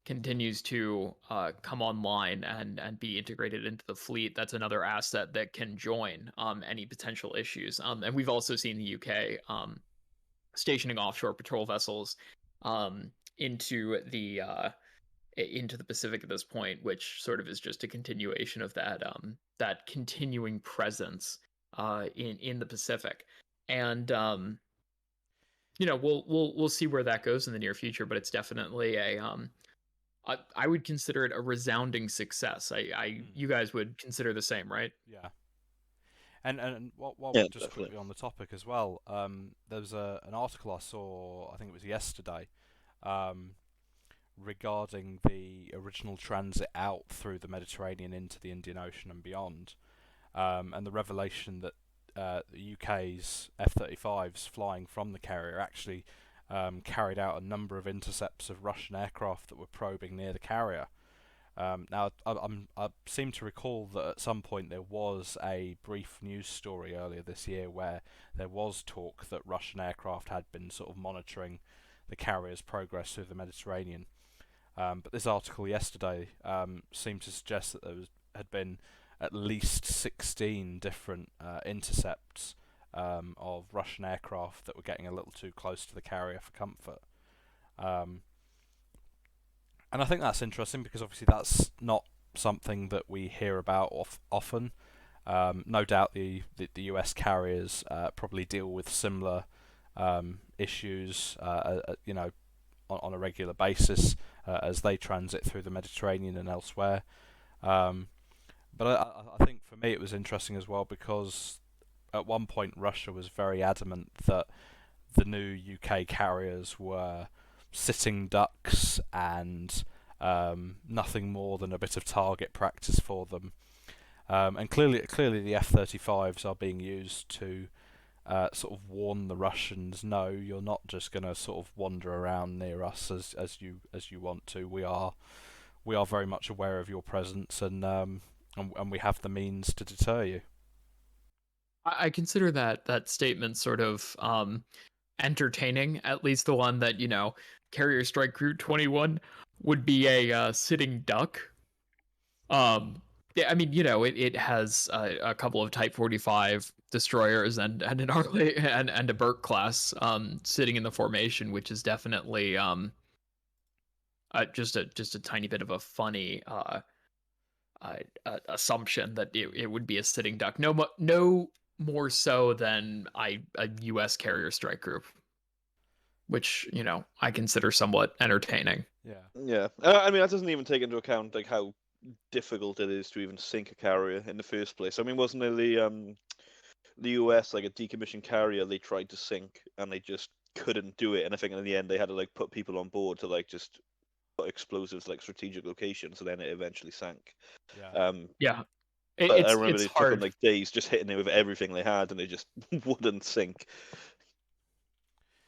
continues to come online and be integrated into the fleet. That's another asset that can join any potential issues. And we've also seen the UK stationing offshore patrol vessels into the Pacific at this point, which sort of is just a continuation of that that continuing presence in the Pacific. And you know, we'll see where that goes in the near future, but it's definitely a I would consider it a resounding success. You guys would consider the same, right? Yeah. And while Yeah, we're just definitely. quickly on the topic as well, there was an article I saw, I think it was yesterday, regarding the original transit out through the Mediterranean into the Indian Ocean and beyond, and the revelation that the UK's F-35s flying from the carrier actually carried out a number of intercepts of Russian aircraft that were probing near the carrier. Now, I seem to recall that at some point there was a brief news story earlier this year where there was talk that Russian aircraft had been sort of monitoring the carrier's progress through the Mediterranean. But this article yesterday seemed to suggest that had been at least 16 different intercepts of Russian aircraft that were getting a little too close to the carrier for comfort. And I think that's interesting because obviously that's not something that we hear about often. No doubt the US carriers probably deal with similar issues, you know, on a regular basis as they transit through the Mediterranean and elsewhere. But I think for me it was interesting as well because at one point Russia was very adamant that the new UK carriers were sitting ducks and nothing more than a bit of target practice for them. And clearly the F-35s are being used to sort of warn the Russians, no, you're not just going to sort of wander around near us as you want to. We are very much aware of your presence, and we have the means to deter you. I consider that statement sort of entertaining, at least the one that, Carrier Strike Group 21 would be a sitting duck. Yeah, I mean, it has a couple of Type 45 destroyers and an Arley and a Burke class sitting in the formation, which is definitely just a tiny bit of a funny assumption that it would be a sitting duck. No more so than a U.S. Carrier Strike Group, which I consider somewhat entertaining. Yeah. I mean, that doesn't even take into account like how difficult it is to even sink a carrier in the first place. I mean, wasn't there the US, like a decommissioned carrier they tried to sink and they just couldn't do it, and I think in the end they had to like put people on board to like just put explosives like strategic locations, so then it eventually sank. Yeah. But I remember it's it took hard. them like days just hitting it with everything they had, and they just wouldn't sink.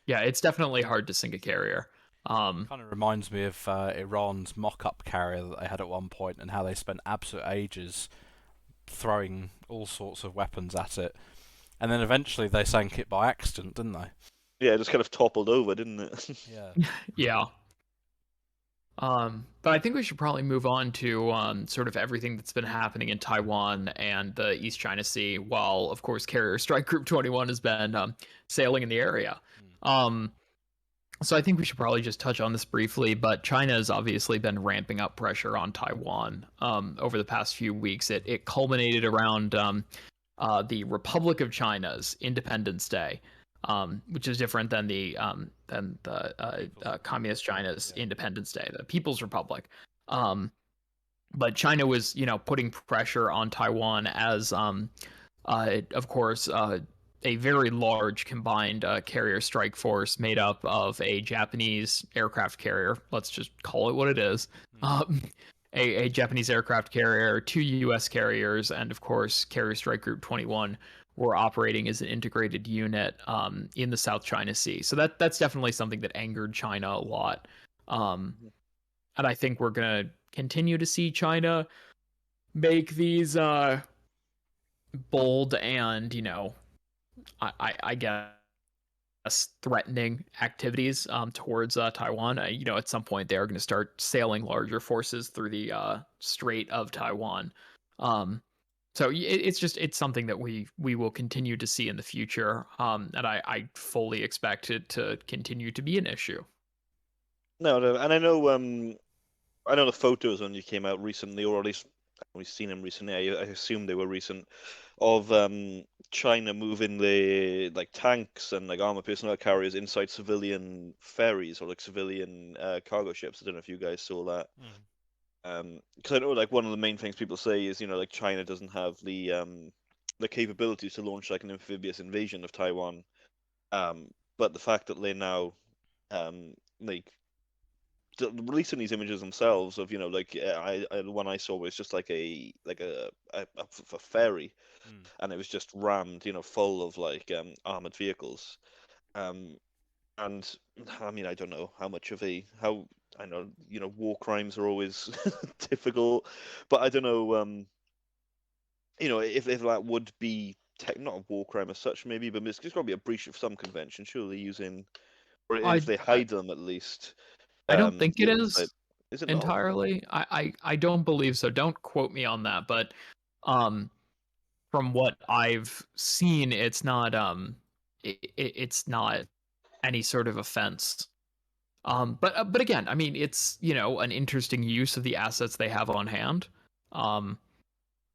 Yeah, it's definitely hard to sink a carrier. Kind of reminds me of Iran's mock-up carrier that they had at one point, and how they spent absolute ages throwing all sorts of weapons at it, and then eventually they sank it by accident, didn't they? Yeah, it just kind of toppled over, didn't it? Yeah. Yeah. But I think we should probably move on to sort of everything that's been happening in Taiwan and the East China Sea, while of course Carrier Strike Group 21 has been sailing in the area. So I think we should probably just touch on this briefly, but China has obviously been ramping up pressure on Taiwan over the past few weeks. It culminated around the Republic of China's Independence Day, which is different than the Communist China's Independence Day, the People's Republic. But China was, putting pressure on Taiwan as, of course, a very large combined carrier strike force made up of a Japanese aircraft carrier. Let's just call it what it is. A Japanese aircraft carrier, 2 U.S. carriers, and of course, Carrier Strike Group 21 were operating as an integrated unit in the South China Sea. So that's definitely something that angered China a lot. And I think we're going to continue to see China make these bold and, I guess threatening activities towards Taiwan. At some point they are going to start sailing larger forces through the Strait of Taiwan. So it's something that we will continue to see in the future, and I fully expect it to continue to be an issue. No, and I know the photos when you came out recently, or at least we've seen them recently. I assume they were recent, of China moving the like tanks and like armored personnel carriers inside civilian ferries or like civilian cargo ships. I don't know if you guys saw that. Because I know like one of the main things people say is like China doesn't have the capabilities to launch like an amphibious invasion of Taiwan, but the fact that they now like releasing these images themselves of like the one I saw was just like a ferry, and it was just rammed full of like armored vehicles, and I mean I don't know how much of how I know war crimes are always difficult, but I don't know if that would be not a war crime as such maybe, but it's got to be a breach of some convention surely, using, or if they hide them at least. I don't think it is it entirely. I don't believe so. Don't quote me on that, but from what I've seen, it's not it's not any sort of offense. But again, I mean, it's an interesting use of the assets they have on hand.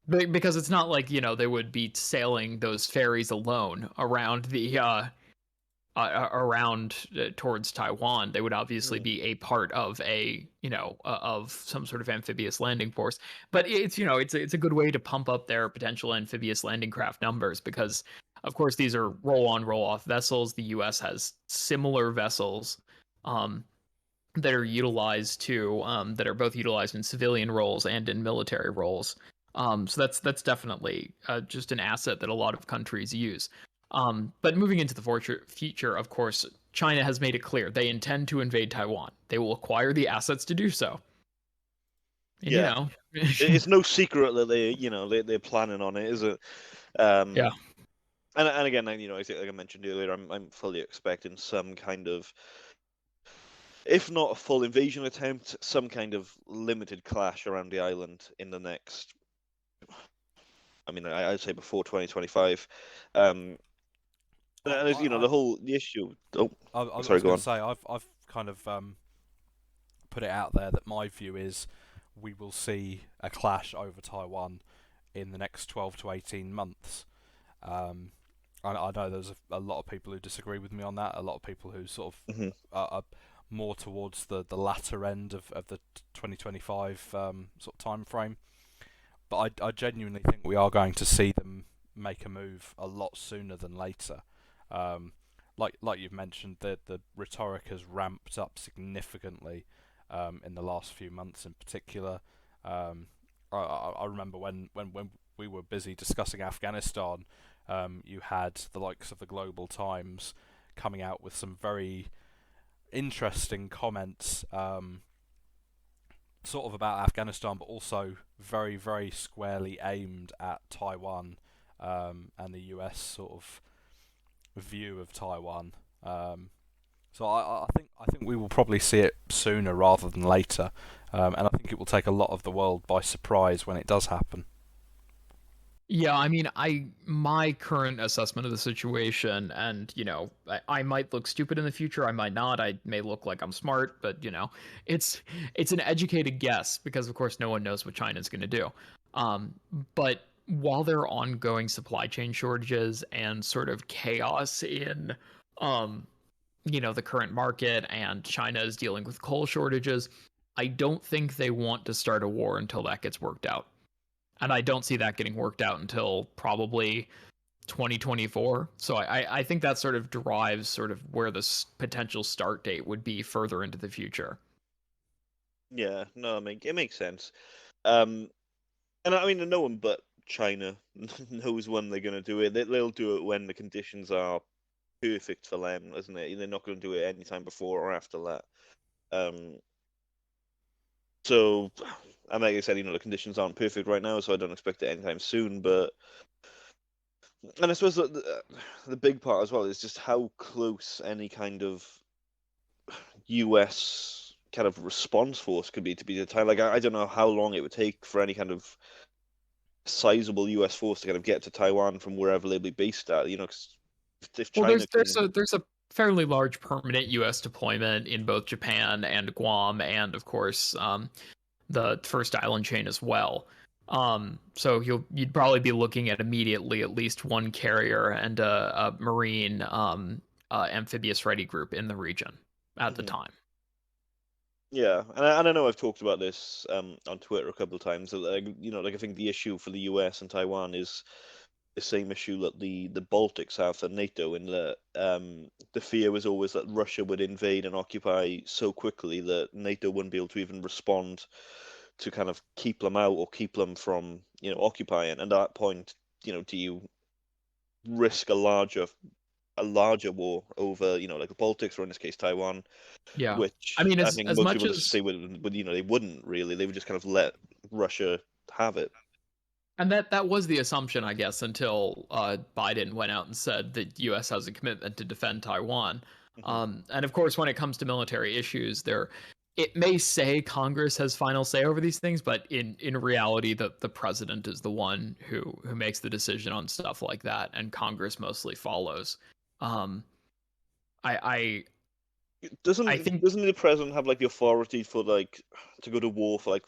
Because it's not like they would be sailing those ferries alone around the towards Taiwan. They would obviously be a part of of some sort of amphibious landing force. But it's it's a good way to pump up their potential amphibious landing craft numbers, because Of course, these are roll-on, roll-off vessels. The U.S. has similar vessels that are utilized that are both utilized in civilian roles and in military roles. So that's definitely just an asset that a lot of countries use. But moving into the future, of course, China has made it clear they intend to invade Taiwan. They will acquire the assets to do so. And, Yeah. It's no secret that they're planning on it, is it? Yeah. And again, like I mentioned earlier, I'm fully expecting some kind of, if not a full invasion attempt, some kind of limited clash around the island in the next. I mean, I'd say before 2025. And the issue. Oh, I was sorry, go going on. to say I've kind of put it out there that my view is we will see a clash over Taiwan in the next 12 to 18 months. I know there's a lot of people who disagree with me on that. A lot of people who sort of are more towards the latter end of the 2025 sort of time frame. But I genuinely think we are going to see them make a move a lot sooner than later. Like you've mentioned, the rhetoric has ramped up significantly in the last few months, in particular. I remember when we were busy discussing Afghanistan, you had the likes of the Global Times coming out with some very interesting comments, sort of about Afghanistan, but also very, very squarely aimed at Taiwan and the US sort of view of Taiwan. So I think we will probably see it sooner rather than later, and I think it will take a lot of the world by surprise when it does happen. Yeah, I mean, my current assessment of the situation, and I might look stupid in the future, I might not, I may look like I'm smart, but it's an educated guess because of course no one knows what China's going to do. But while there are ongoing supply chain shortages and sort of chaos in the current market, and China is dealing with coal shortages, I don't think they want to start a war until that gets worked out. And I don't see that getting worked out until probably 2024. So I think that sort of drives sort of where the potential start date would be further into the future. Yeah, no, it makes sense. And I mean, no one but China knows when they're going to do it. They'll do it when the conditions are perfect for them, isn't it? They're not going to do it anytime before or after that. So, and like I said, the conditions aren't perfect right now, so I don't expect it anytime soon. And I suppose the big part as well is just how close any kind of US kind of response force could be to the time. Like, I don't know how long it would take for any kind of sizable US force to kind of get to Taiwan from wherever they'd be based at. Cause if China there's a fairly large permanent U.S. deployment in both Japan and Guam, and of course the first island chain as well. So you'd probably be looking at immediately at least one carrier and a marine amphibious ready group in the region at the time. Yeah, and I know I've talked about this on Twitter a couple of times. Like I think the issue for the US and Taiwan is the same issue that the Baltics have for NATO, in that the fear was always that Russia would invade and occupy so quickly that NATO wouldn't be able to even respond to kind of keep them out or keep them from occupying. And at that point, do you risk a larger war over like the Baltics, or in this case Taiwan? Yeah, Which I mean, I think as most much people as just say they wouldn't really. They would just kind of let Russia have it. and that was the assumption, I guess, until Biden went out and said that the U.S. has a commitment to defend Taiwan. And of course, when it comes to military issues, it may say Congress has final say over these things, but in reality, the president is the one who makes the decision on stuff like that, and Congress mostly follows. I Doesn't think the president have like the authority for like to go to war for like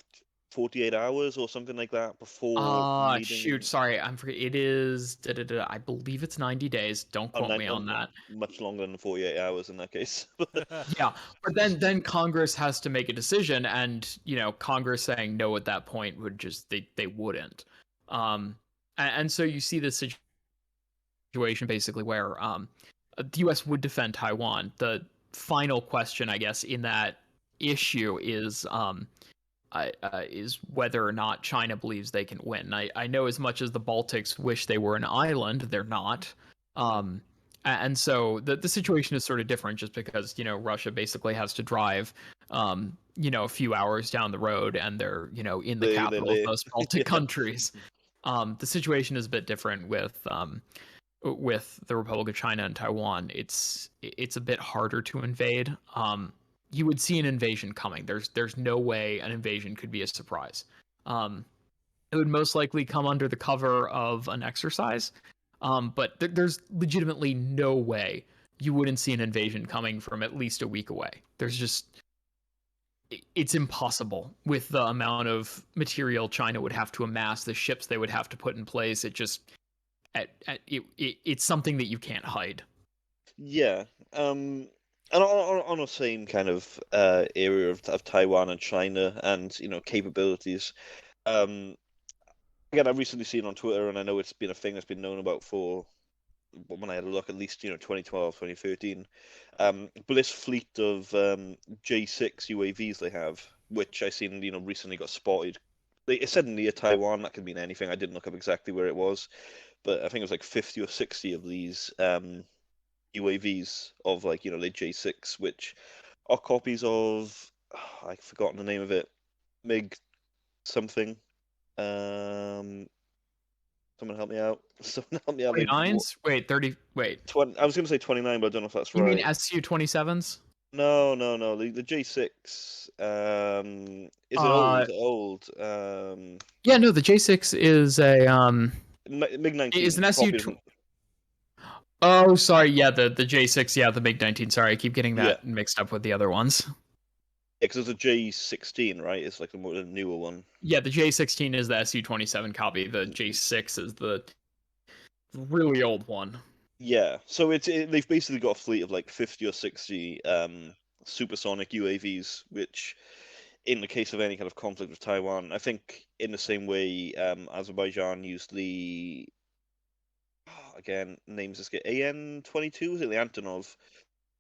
48 hours or something like that before shoot, sorry, I'm forgetting. It is I believe it's 90 days. Don't quote me on that. Much longer than 48 hours in that case. Yeah, but then Congress has to make a decision, and Congress saying no at that point would just they wouldn't. And so you see this situation basically where the U.S. would defend Taiwan. The final question, I guess, in that issue is whether or not China believes they can win. I know as much as the Baltics wish they were an island, they're not. And so the situation is sort of different just because, Russia basically has to drive, a few hours down the road and they're, in the capital of most Baltic countries. The situation is a bit different with the Republic of China and Taiwan. It's a bit harder to invade. You would see an invasion coming. There's no way an invasion could be a surprise. It would most likely come under the cover of an exercise. But there's legitimately no way you wouldn't see an invasion coming from at least a week away. It's impossible with the amount of material China would have to amass, the ships they would have to put in place. It's something that you can't hide. Yeah. And on the same kind of area of Taiwan and China and capabilities. Again, I've recently seen on Twitter, and I know it's been a thing that's been known about for, when I had a look, at least 2012, 2013. But this fleet of J6 UAVs they have, which I seen recently got spotted. It said near Taiwan. That could mean anything. I didn't look up exactly where it was, but I think it was like 50 or 60 of these UAVs of the J6, which are copies of, I've forgotten the name of it, MiG something. Someone help me out. Someone help me out. 29s? Wait, 30. Wait. 20, I was going to say 29, but I don't know if that's You right. mean Su-27s? No. The J6. Is it old? Is it old? Yeah, no. The J6 is a MiG-19. Is an Su. Oh, sorry. Yeah, the J6. Yeah, the MiG-19. Sorry, I keep getting that mixed up with the other ones. Because it's a J16, right? It's like the newer one. Yeah, the J16 is the Su-27 copy. The J6 is the really old one. Yeah, so they've basically got a fleet of like 50 or 60 supersonic UAVs, which, in the case of any kind of conflict with Taiwan, I think in the same way Azerbaijan used the, again, names escape, AN-22, is it the Antonov?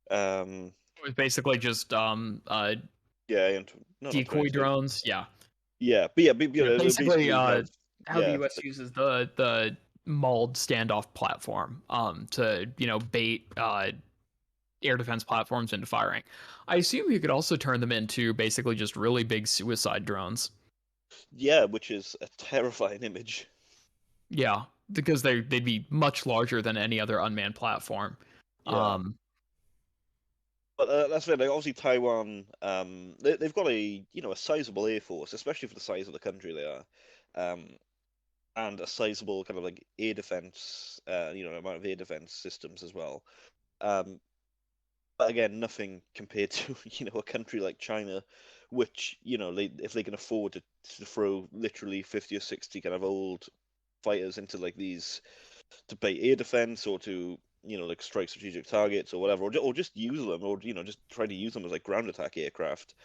It was basically just decoy drones. Yeah. Yeah, but basically have, how the U.S. uses the mauled standoff platform to bait air defense platforms into firing. I assume you could also turn them into basically just really big suicide drones. Yeah, which is a terrifying image. Yeah, because they'd be much larger than any other unmanned platform. Yeah. But that's right. Like, obviously, Taiwan, they've got a sizable air force, especially for the size of the country they are, and a sizable kind of like air defense, amount of air defense systems as well. But again, nothing compared to a country like China, which if they can afford to throw literally 50 or 60 kind of old fighters into like these to bait air defense or to like strike strategic targets or whatever, or just use them, or just try to use them as like ground attack aircraft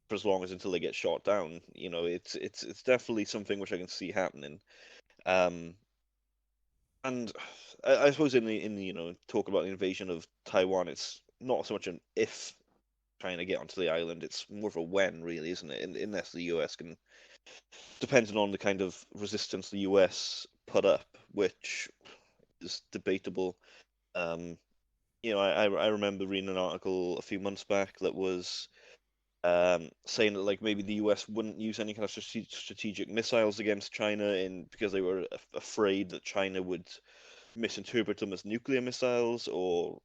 for as long as until they get shot down. It's definitely something which I can see happening. And I suppose in the talk about the invasion of Taiwan, it's not so much an if trying to get onto the island, it's more of a when, really, isn't it? Unless the US can, depending on the kind of resistance the US put up, which is debatable. I remember reading an article a few months back that was saying that like maybe the US wouldn't use any kind of strategic missiles against China because they were afraid that China would misinterpret them as nuclear missiles, or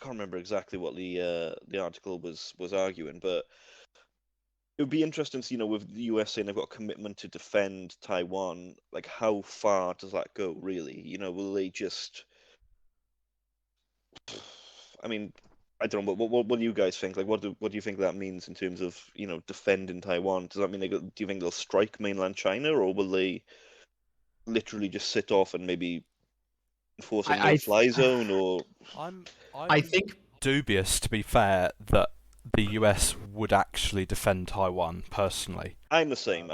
I can't remember exactly what the article was arguing, but it would be interesting to with the US saying they've got a commitment to defend Taiwan, like how far does that go really? Will they just, I mean, I don't know. What do you guys think? Like, what do you think that means in terms of defending Taiwan? Does that mean do you think they'll strike mainland China, or will they literally just sit off and maybe enforce a no-fly zone? Or I'm I think dubious, to be fair, that the US would actually defend Taiwan personally. I'm the same.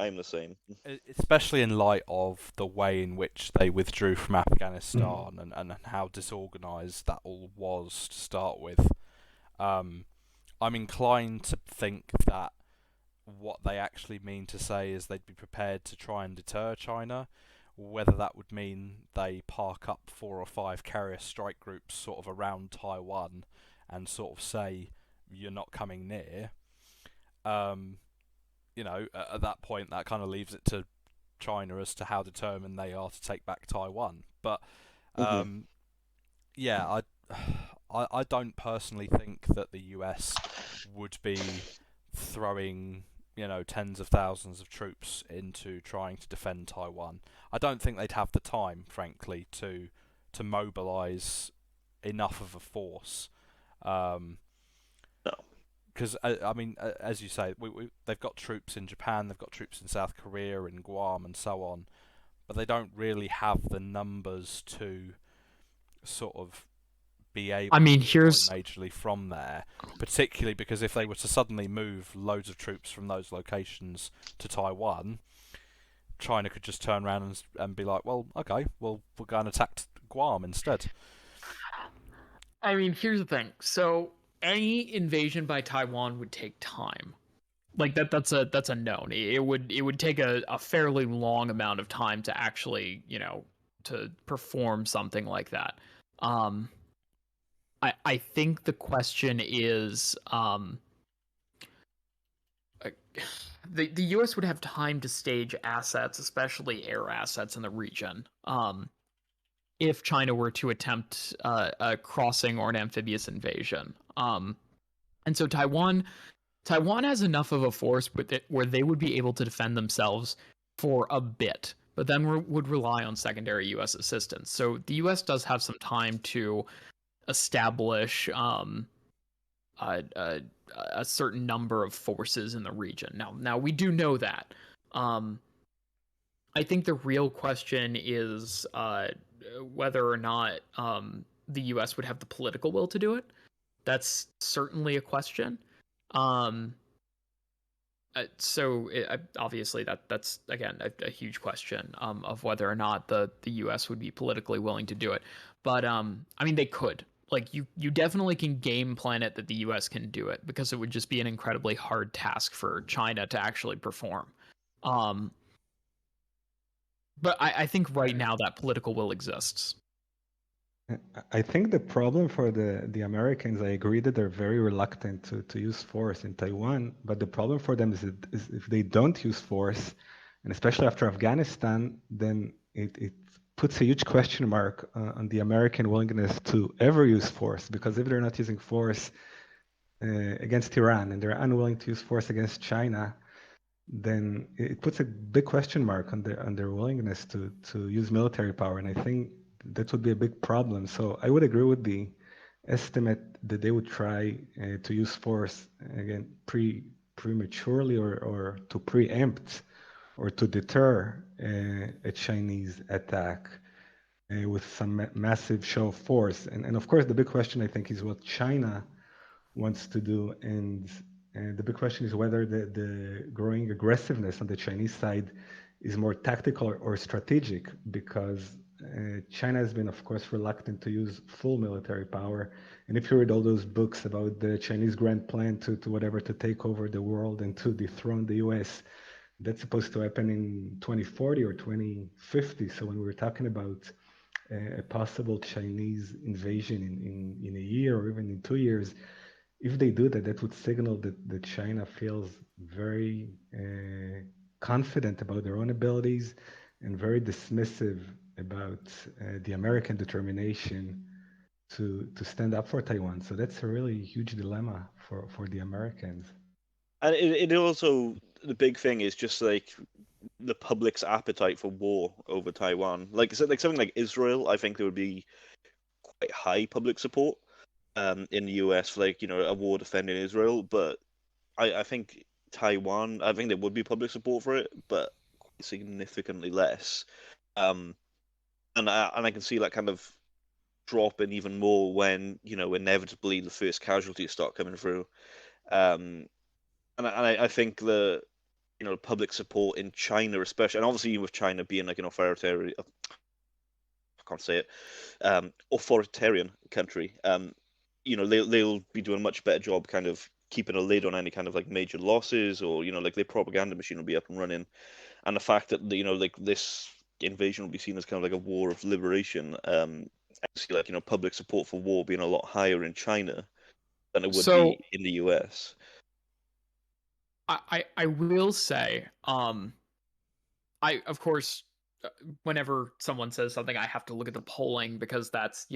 Especially in light of the way in which they withdrew from Afghanistan and how disorganised that all was to start with. I'm inclined to think that what they actually mean to say is they'd be prepared to try and deter China. Whether that would mean they park up 4 or 5 carrier strike groups sort of around Taiwan and sort of say, you're not coming near. At that point, that kind of leaves it to China as to how determined they are to take back Taiwan. But yeah, I don't personally think that the US would be throwing tens of thousands of troops into trying to defend Taiwan. I don't think they'd have the time, frankly, to mobilise enough of a force. Because as you say, they've got troops in Japan, they've got troops in South Korea, in Guam, and so on, but they don't really have the numbers to sort of be able to deploy majorly from there, particularly because if they were to suddenly move loads of troops from those locations to Taiwan, China could just turn around and be like, well, okay, well, we'll go and attack Guam instead. I mean, here's the thing. So any invasion by Taiwan would take time. Like that's a known. It would take a fairly long amount of time to actually, to perform something like that. I think the question is, the U.S. would have time to stage assets, especially air assets in the region, if China were to attempt a crossing or an amphibious invasion. And so Taiwan has enough of a force where they would be able to defend themselves for a bit, but then would rely on secondary U.S. assistance. So the U.S. does have some time to establish a certain number of forces in the region. Now we do know that. I think the real question is whether or not the U.S. would have the political will to do it. That's certainly a question. Obviously that's again a huge question of whether or not the U.S. would be politically willing to do it. But they could. Like you definitely can game plan it that the U.S. can do it, because it would just be an incredibly hard task for China to actually perform. But I think right now that political will exists. I think the problem for the Americans, I agree that they're very reluctant to use force in Taiwan, but the problem for them is if they don't use force, and especially after Afghanistan, then it puts a huge question mark on the American willingness to ever use force, because if they're not using force against Iran and they're unwilling to use force against China, then it puts a big question mark on their willingness to use military power. And I think that would be a big problem. So I would agree with the estimate that they would try to use force again prematurely or to preempt or to deter a Chinese attack with some massive show of force. And of course, the big question, I think, is what China wants to do. And the big question is whether the growing aggressiveness on the Chinese side is more tactical or strategic, because China has been, of course, reluctant to use full military power. And if you read all those books about the Chinese grand plan to take over the world and to dethrone the US, that's supposed to happen in 2040 or 2050. So when we're talking about a possible Chinese invasion in a year or even in 2 years, if they do that, that would signal that China feels very confident about their own abilities and very dismissive about the American determination to stand up for Taiwan. So that's a really huge dilemma for the Americans. And it also, the big thing is just like the public's appetite for war over Taiwan. Like something like Israel, I think there would be quite high public support in the US for a war defending Israel. But I think Taiwan, I think there would be public support for it, but quite significantly less. And I can see that kind of dropping even more when inevitably the first casualties start coming through. And I think the public support in China, especially, and obviously with China being like an authoritarian, I can't say it, authoritarian country, they'll be doing a much better job kind of keeping a lid on any kind of like major losses, or like their propaganda machine will be up and running, and the fact that like this invasion will be seen as kind of like a war of liberation. Actually, like public support for war being a lot higher in China than it would So be in the US. I will say, I of course, whenever someone says something, I have to look at the polling because that's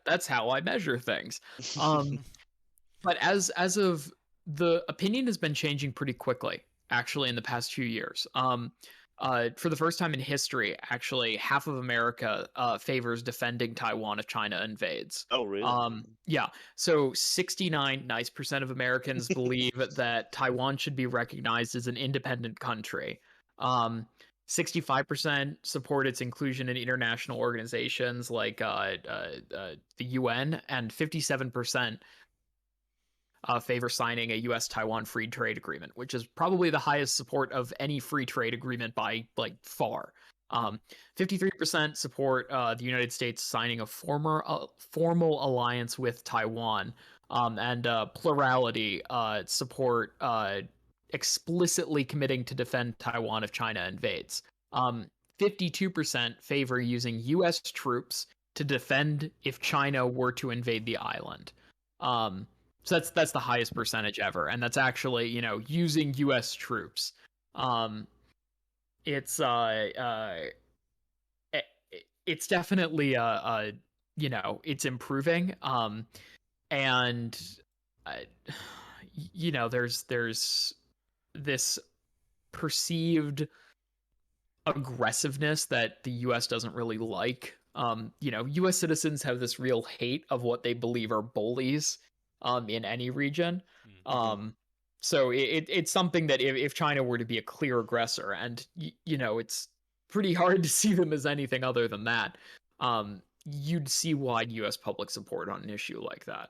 that's how I measure things. But as of the opinion has been changing pretty quickly, actually, in the past few years. For the first time in history, actually, half of America favors defending Taiwan if China invades. Oh, really? Yeah. So 69 nice percent of Americans believe that Taiwan should be recognized as an independent country. 65% support its inclusion in international organizations like the UN, and 57% favor signing a U.S. Taiwan free trade agreement, which is probably the highest support of any free trade agreement by like far. 53% support the United States signing a formal alliance with Taiwan, and plurality support explicitly committing to defend Taiwan if China invades. 52% favor using U.S. troops to defend if China were to invade the island. So that's the highest percentage ever, and that's actually using U.S. troops. It's it's definitely it's improving. And uh, there's this perceived aggressiveness that the US doesn't really like. US citizens have this real hate of what they believe are bullies in any region. So it's something that if China were to be a clear aggressor, and it's pretty hard to see them as anything other than that, you'd see wide US public support on an issue like that.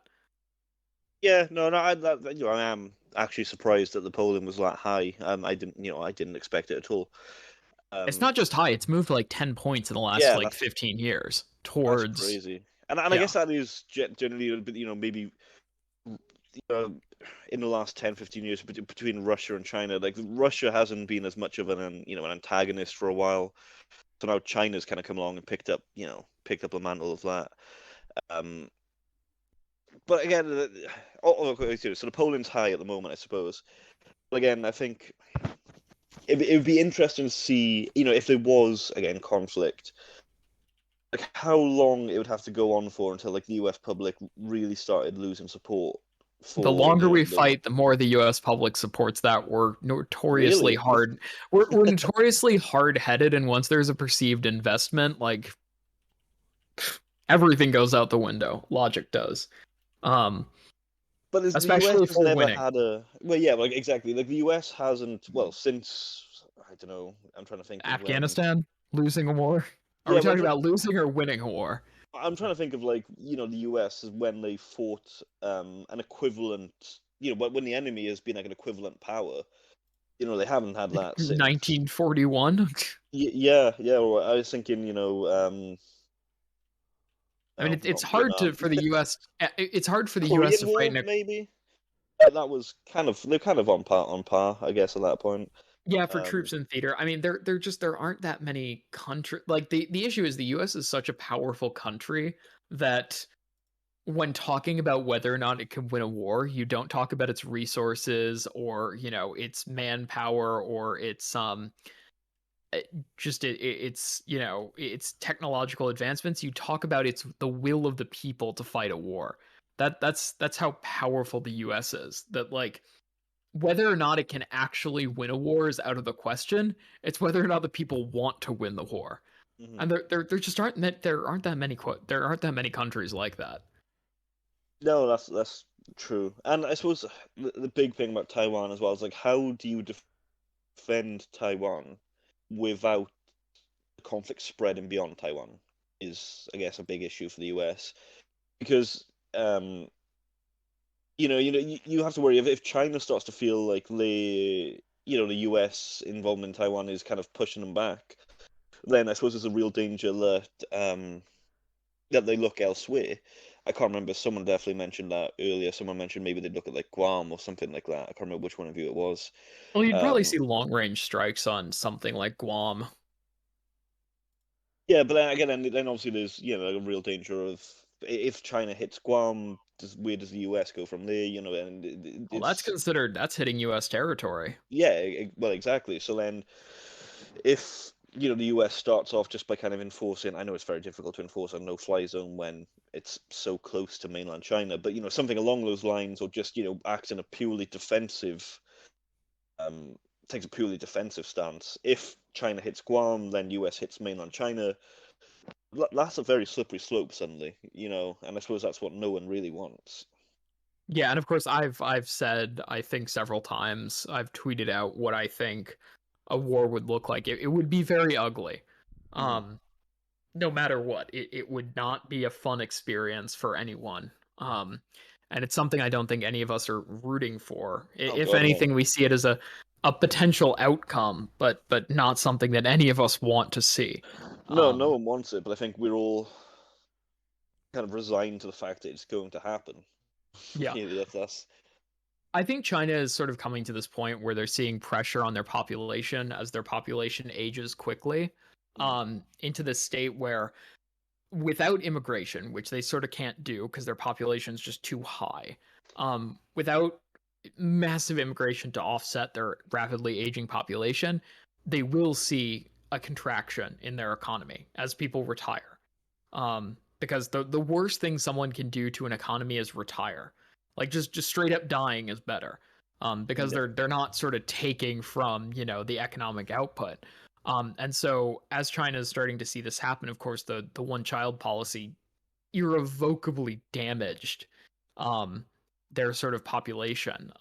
Yeah, no, I am actually surprised that the polling was that high. I didn't expect it at all. It's not just high; it's moved like 10 points in the last Yeah, like 15 years that's towards. crazy. And I Yeah. guess that is generally a bit, maybe in the last 10, 15 years between Russia and China, like Russia hasn't been as much of an antagonist for a while. So now China's kind of come along and picked up the mantle of that. But again, so the polling's high at the moment, I suppose. But again, I think it would be interesting to see, if there was again conflict, like how long it would have to go on for until like the US public really started losing support for The longer we fight, the more the U.S. public supports that. We're notoriously Really? hard. We're notoriously hard-headed, and once there's a perceived investment, like everything goes out the window. Logic does. But the US Especially has for never winning. had a like exactly, like the US hasn't, well, since I don't know, I'm trying to think of when. Afghanistan losing a war. Are Yeah, we well, talking about losing or winning a war? I'm trying to think of like the US is when they fought an equivalent, when the enemy has been like an equivalent power. They haven't had that since. 1941. Yeah. Well, I was thinking, I mean, oh, it's not hard Vietnam. for the U.S. It's hard for the U.S. Korean to fight War, in a. maybe. That was they're kind of on par, I guess, at that point. Yeah, for troops in theater. I mean, there aren't that many country, like the issue is the US is such a powerful country that when talking about whether or not it can win a war, you don't talk about its resources or, its manpower or its it's, its technological advancements. You talk about its the will of the people to fight a war. That's how powerful the US is. That like whether or not it can actually win a war is out of the question. It's whether or not the people want to win the war. Mhm. And there just aren't that many countries like that. No, that's true. And I suppose the big thing about Taiwan as well is like, how do you defend Taiwan without the conflict spreading beyond Taiwan? Is, I guess, a big issue for the US, because you have to worry if China starts to feel like the US involvement in Taiwan is kind of pushing them back, then I suppose there's a real danger that they look elsewhere. I can't remember. Someone definitely mentioned that earlier. Someone mentioned maybe they'd look at like Guam or something like that. I can't remember which one of you it was. Well, you'd probably see long-range strikes on something like Guam. Yeah, but then again, then obviously there's a real danger of if China hits Guam, where does the US go from there? And Well, that's hitting US territory. Yeah, well, exactly. So then, if the US starts off just by kind of enforcing, I know it's very difficult to enforce a no-fly zone when it's so close to mainland China, but something along those lines, or just act in a purely defensive, takes a purely defensive stance. If China hits Guam, then US hits mainland China. That's a very slippery slope suddenly, and I suppose that's what no one really wants. Yeah, and of course I've said, I think several times, I've tweeted out what I think a war would look like. It would be very ugly. No matter what. It would not be a fun experience for anyone. And it's something I don't think any of us are rooting for. If anything, we see it as a potential outcome, but not something that any of us want to see. No one wants it, but I think we're all kind of resigned to the fact that it's going to happen. Yeah. That's... I think China is sort of coming to this point where they're seeing pressure on their population as their population ages quickly, into this state where without immigration, which they sort of can't do because their population is just too high, without massive immigration to offset their rapidly aging population, they will see a contraction in their economy as people retire. Because the worst thing someone can do to an economy is retire. Like just straight up dying is better. Because they're not sort of taking from, the economic output. And so as China is starting to see this happen, of course, the one-child policy irrevocably damaged their sort of population.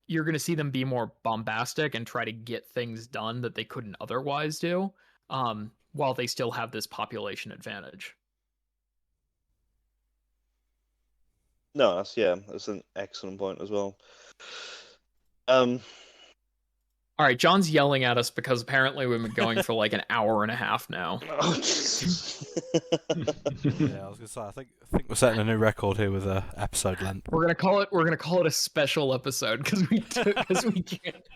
You're going to see them be more bombastic and try to get things done that they couldn't otherwise do, while they still have this population advantage. No, that's an excellent point as well. All right, John's yelling at us because apparently we've been going for like an hour and a half now. Yeah, I was gonna say I think we're setting a new record here with episode length. We're gonna call it a special episode because we can't,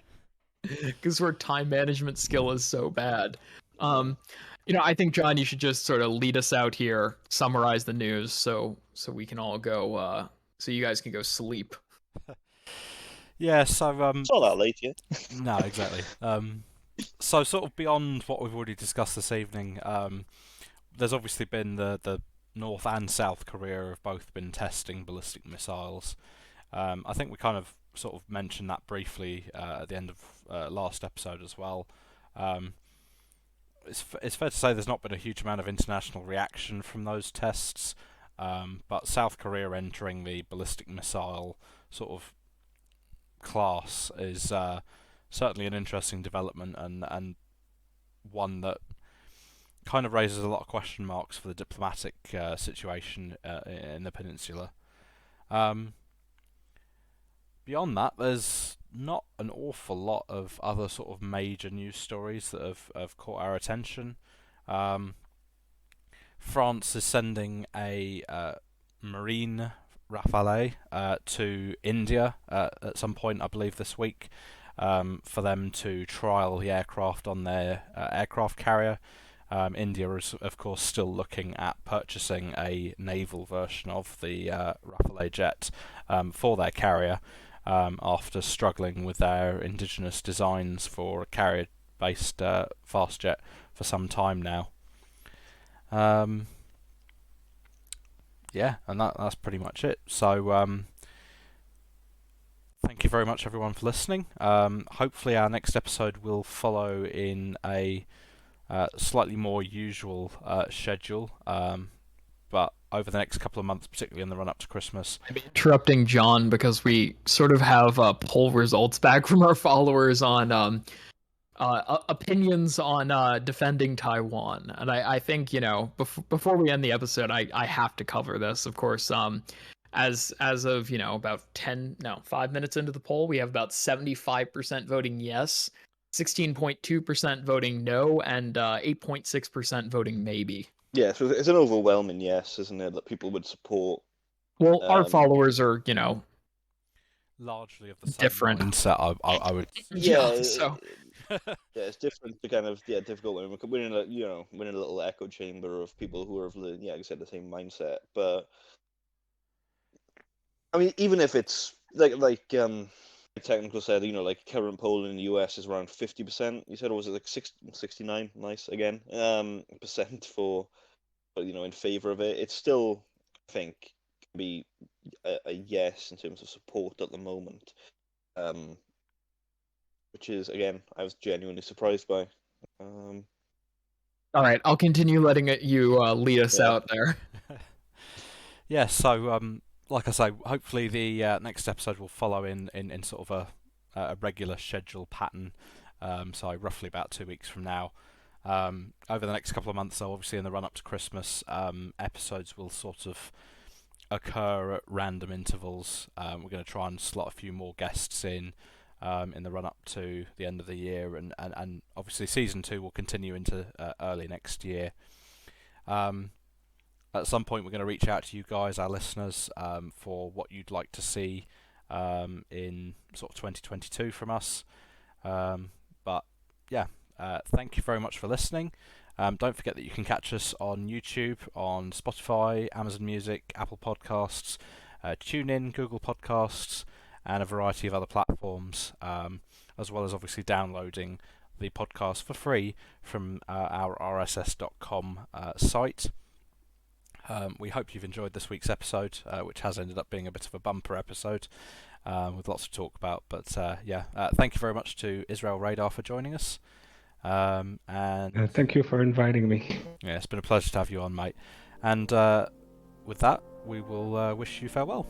because our time management skill is so bad. I think John, you should just sort of lead us out here, summarize the news, so we can all go, so you guys can go sleep. Yeah, so it's not that late yet. No, exactly. So sort of beyond what we've already discussed this evening, there's obviously been the North and South Korea have both been testing ballistic missiles. I think we kind of sort of mentioned that briefly at the end of last episode as well. It's fair to say there's not been a huge amount of international reaction from those tests, but South Korea entering the ballistic missile sort of class is certainly an interesting development, and one that kind of raises a lot of question marks for the diplomatic situation in the peninsula. Beyond that, there's not an awful lot of other sort of major news stories that have caught our attention. France is sending a Marine Rafale to India at some point, I believe this week, for them to trial the aircraft on their aircraft carrier. India is, of course, still looking at purchasing a naval version of the Rafale jet for their carrier, after struggling with their indigenous designs for a carrier-based fast jet for some time now. Yeah, and that's pretty much it. So, thank you very much, everyone, for listening. Hopefully our next episode will follow in a slightly more usual schedule, but over the next couple of months, particularly in the run-up to Christmas. I'm interrupting John because we sort of have poll results back from our followers on opinions on defending Taiwan, and I think before we end the episode, I have to cover this. Of course, as of about 5 minutes into the poll, we have about 75% voting yes, 16.2% voting no, and 8.6% voting maybe. Yeah, so it's an overwhelming yes, isn't it, that people would support. Well, our followers are largely of the same different. mindset. I would. Yeah, So yeah, it's different to kind of difficult. We're in we're in a little echo chamber of people who are of like I said, the same mindset. But I mean, even if it's like Technical said, like current poll in the US is around 50%. You said, or was it like 69? Nice again, percent for, in favor of it. It's still, I think, can be a yes in terms of support at the moment. Which is, again, I was genuinely surprised by. all right, I'll continue letting you lead us out there. Yeah, so like I say, hopefully the next episode will follow in sort of a regular schedule pattern. So roughly about 2 weeks from now. Over the next couple of months, though, obviously in the run-up to Christmas, episodes will sort of occur at random intervals. We're going to try and slot a few more guests in the run-up to the end of the year, and obviously Season 2 will continue into early next year. At some point, we're going to reach out to you guys, our listeners, for what you'd like to see in sort of 2022 from us. But yeah, thank you very much for listening. Don't forget that you can catch us on YouTube, on Spotify, Amazon Music, Apple Podcasts, TuneIn, Google Podcasts, and a variety of other platforms, as well as obviously downloading the podcast for free from our rss.com site. We hope you've enjoyed this week's episode, which has ended up being a bit of a bumper episode with lots to talk about. But thank you very much to Israel Radar for joining us. And thank you for inviting me. Yeah, it's been a pleasure to have you on, mate. And with that, we will wish you farewell.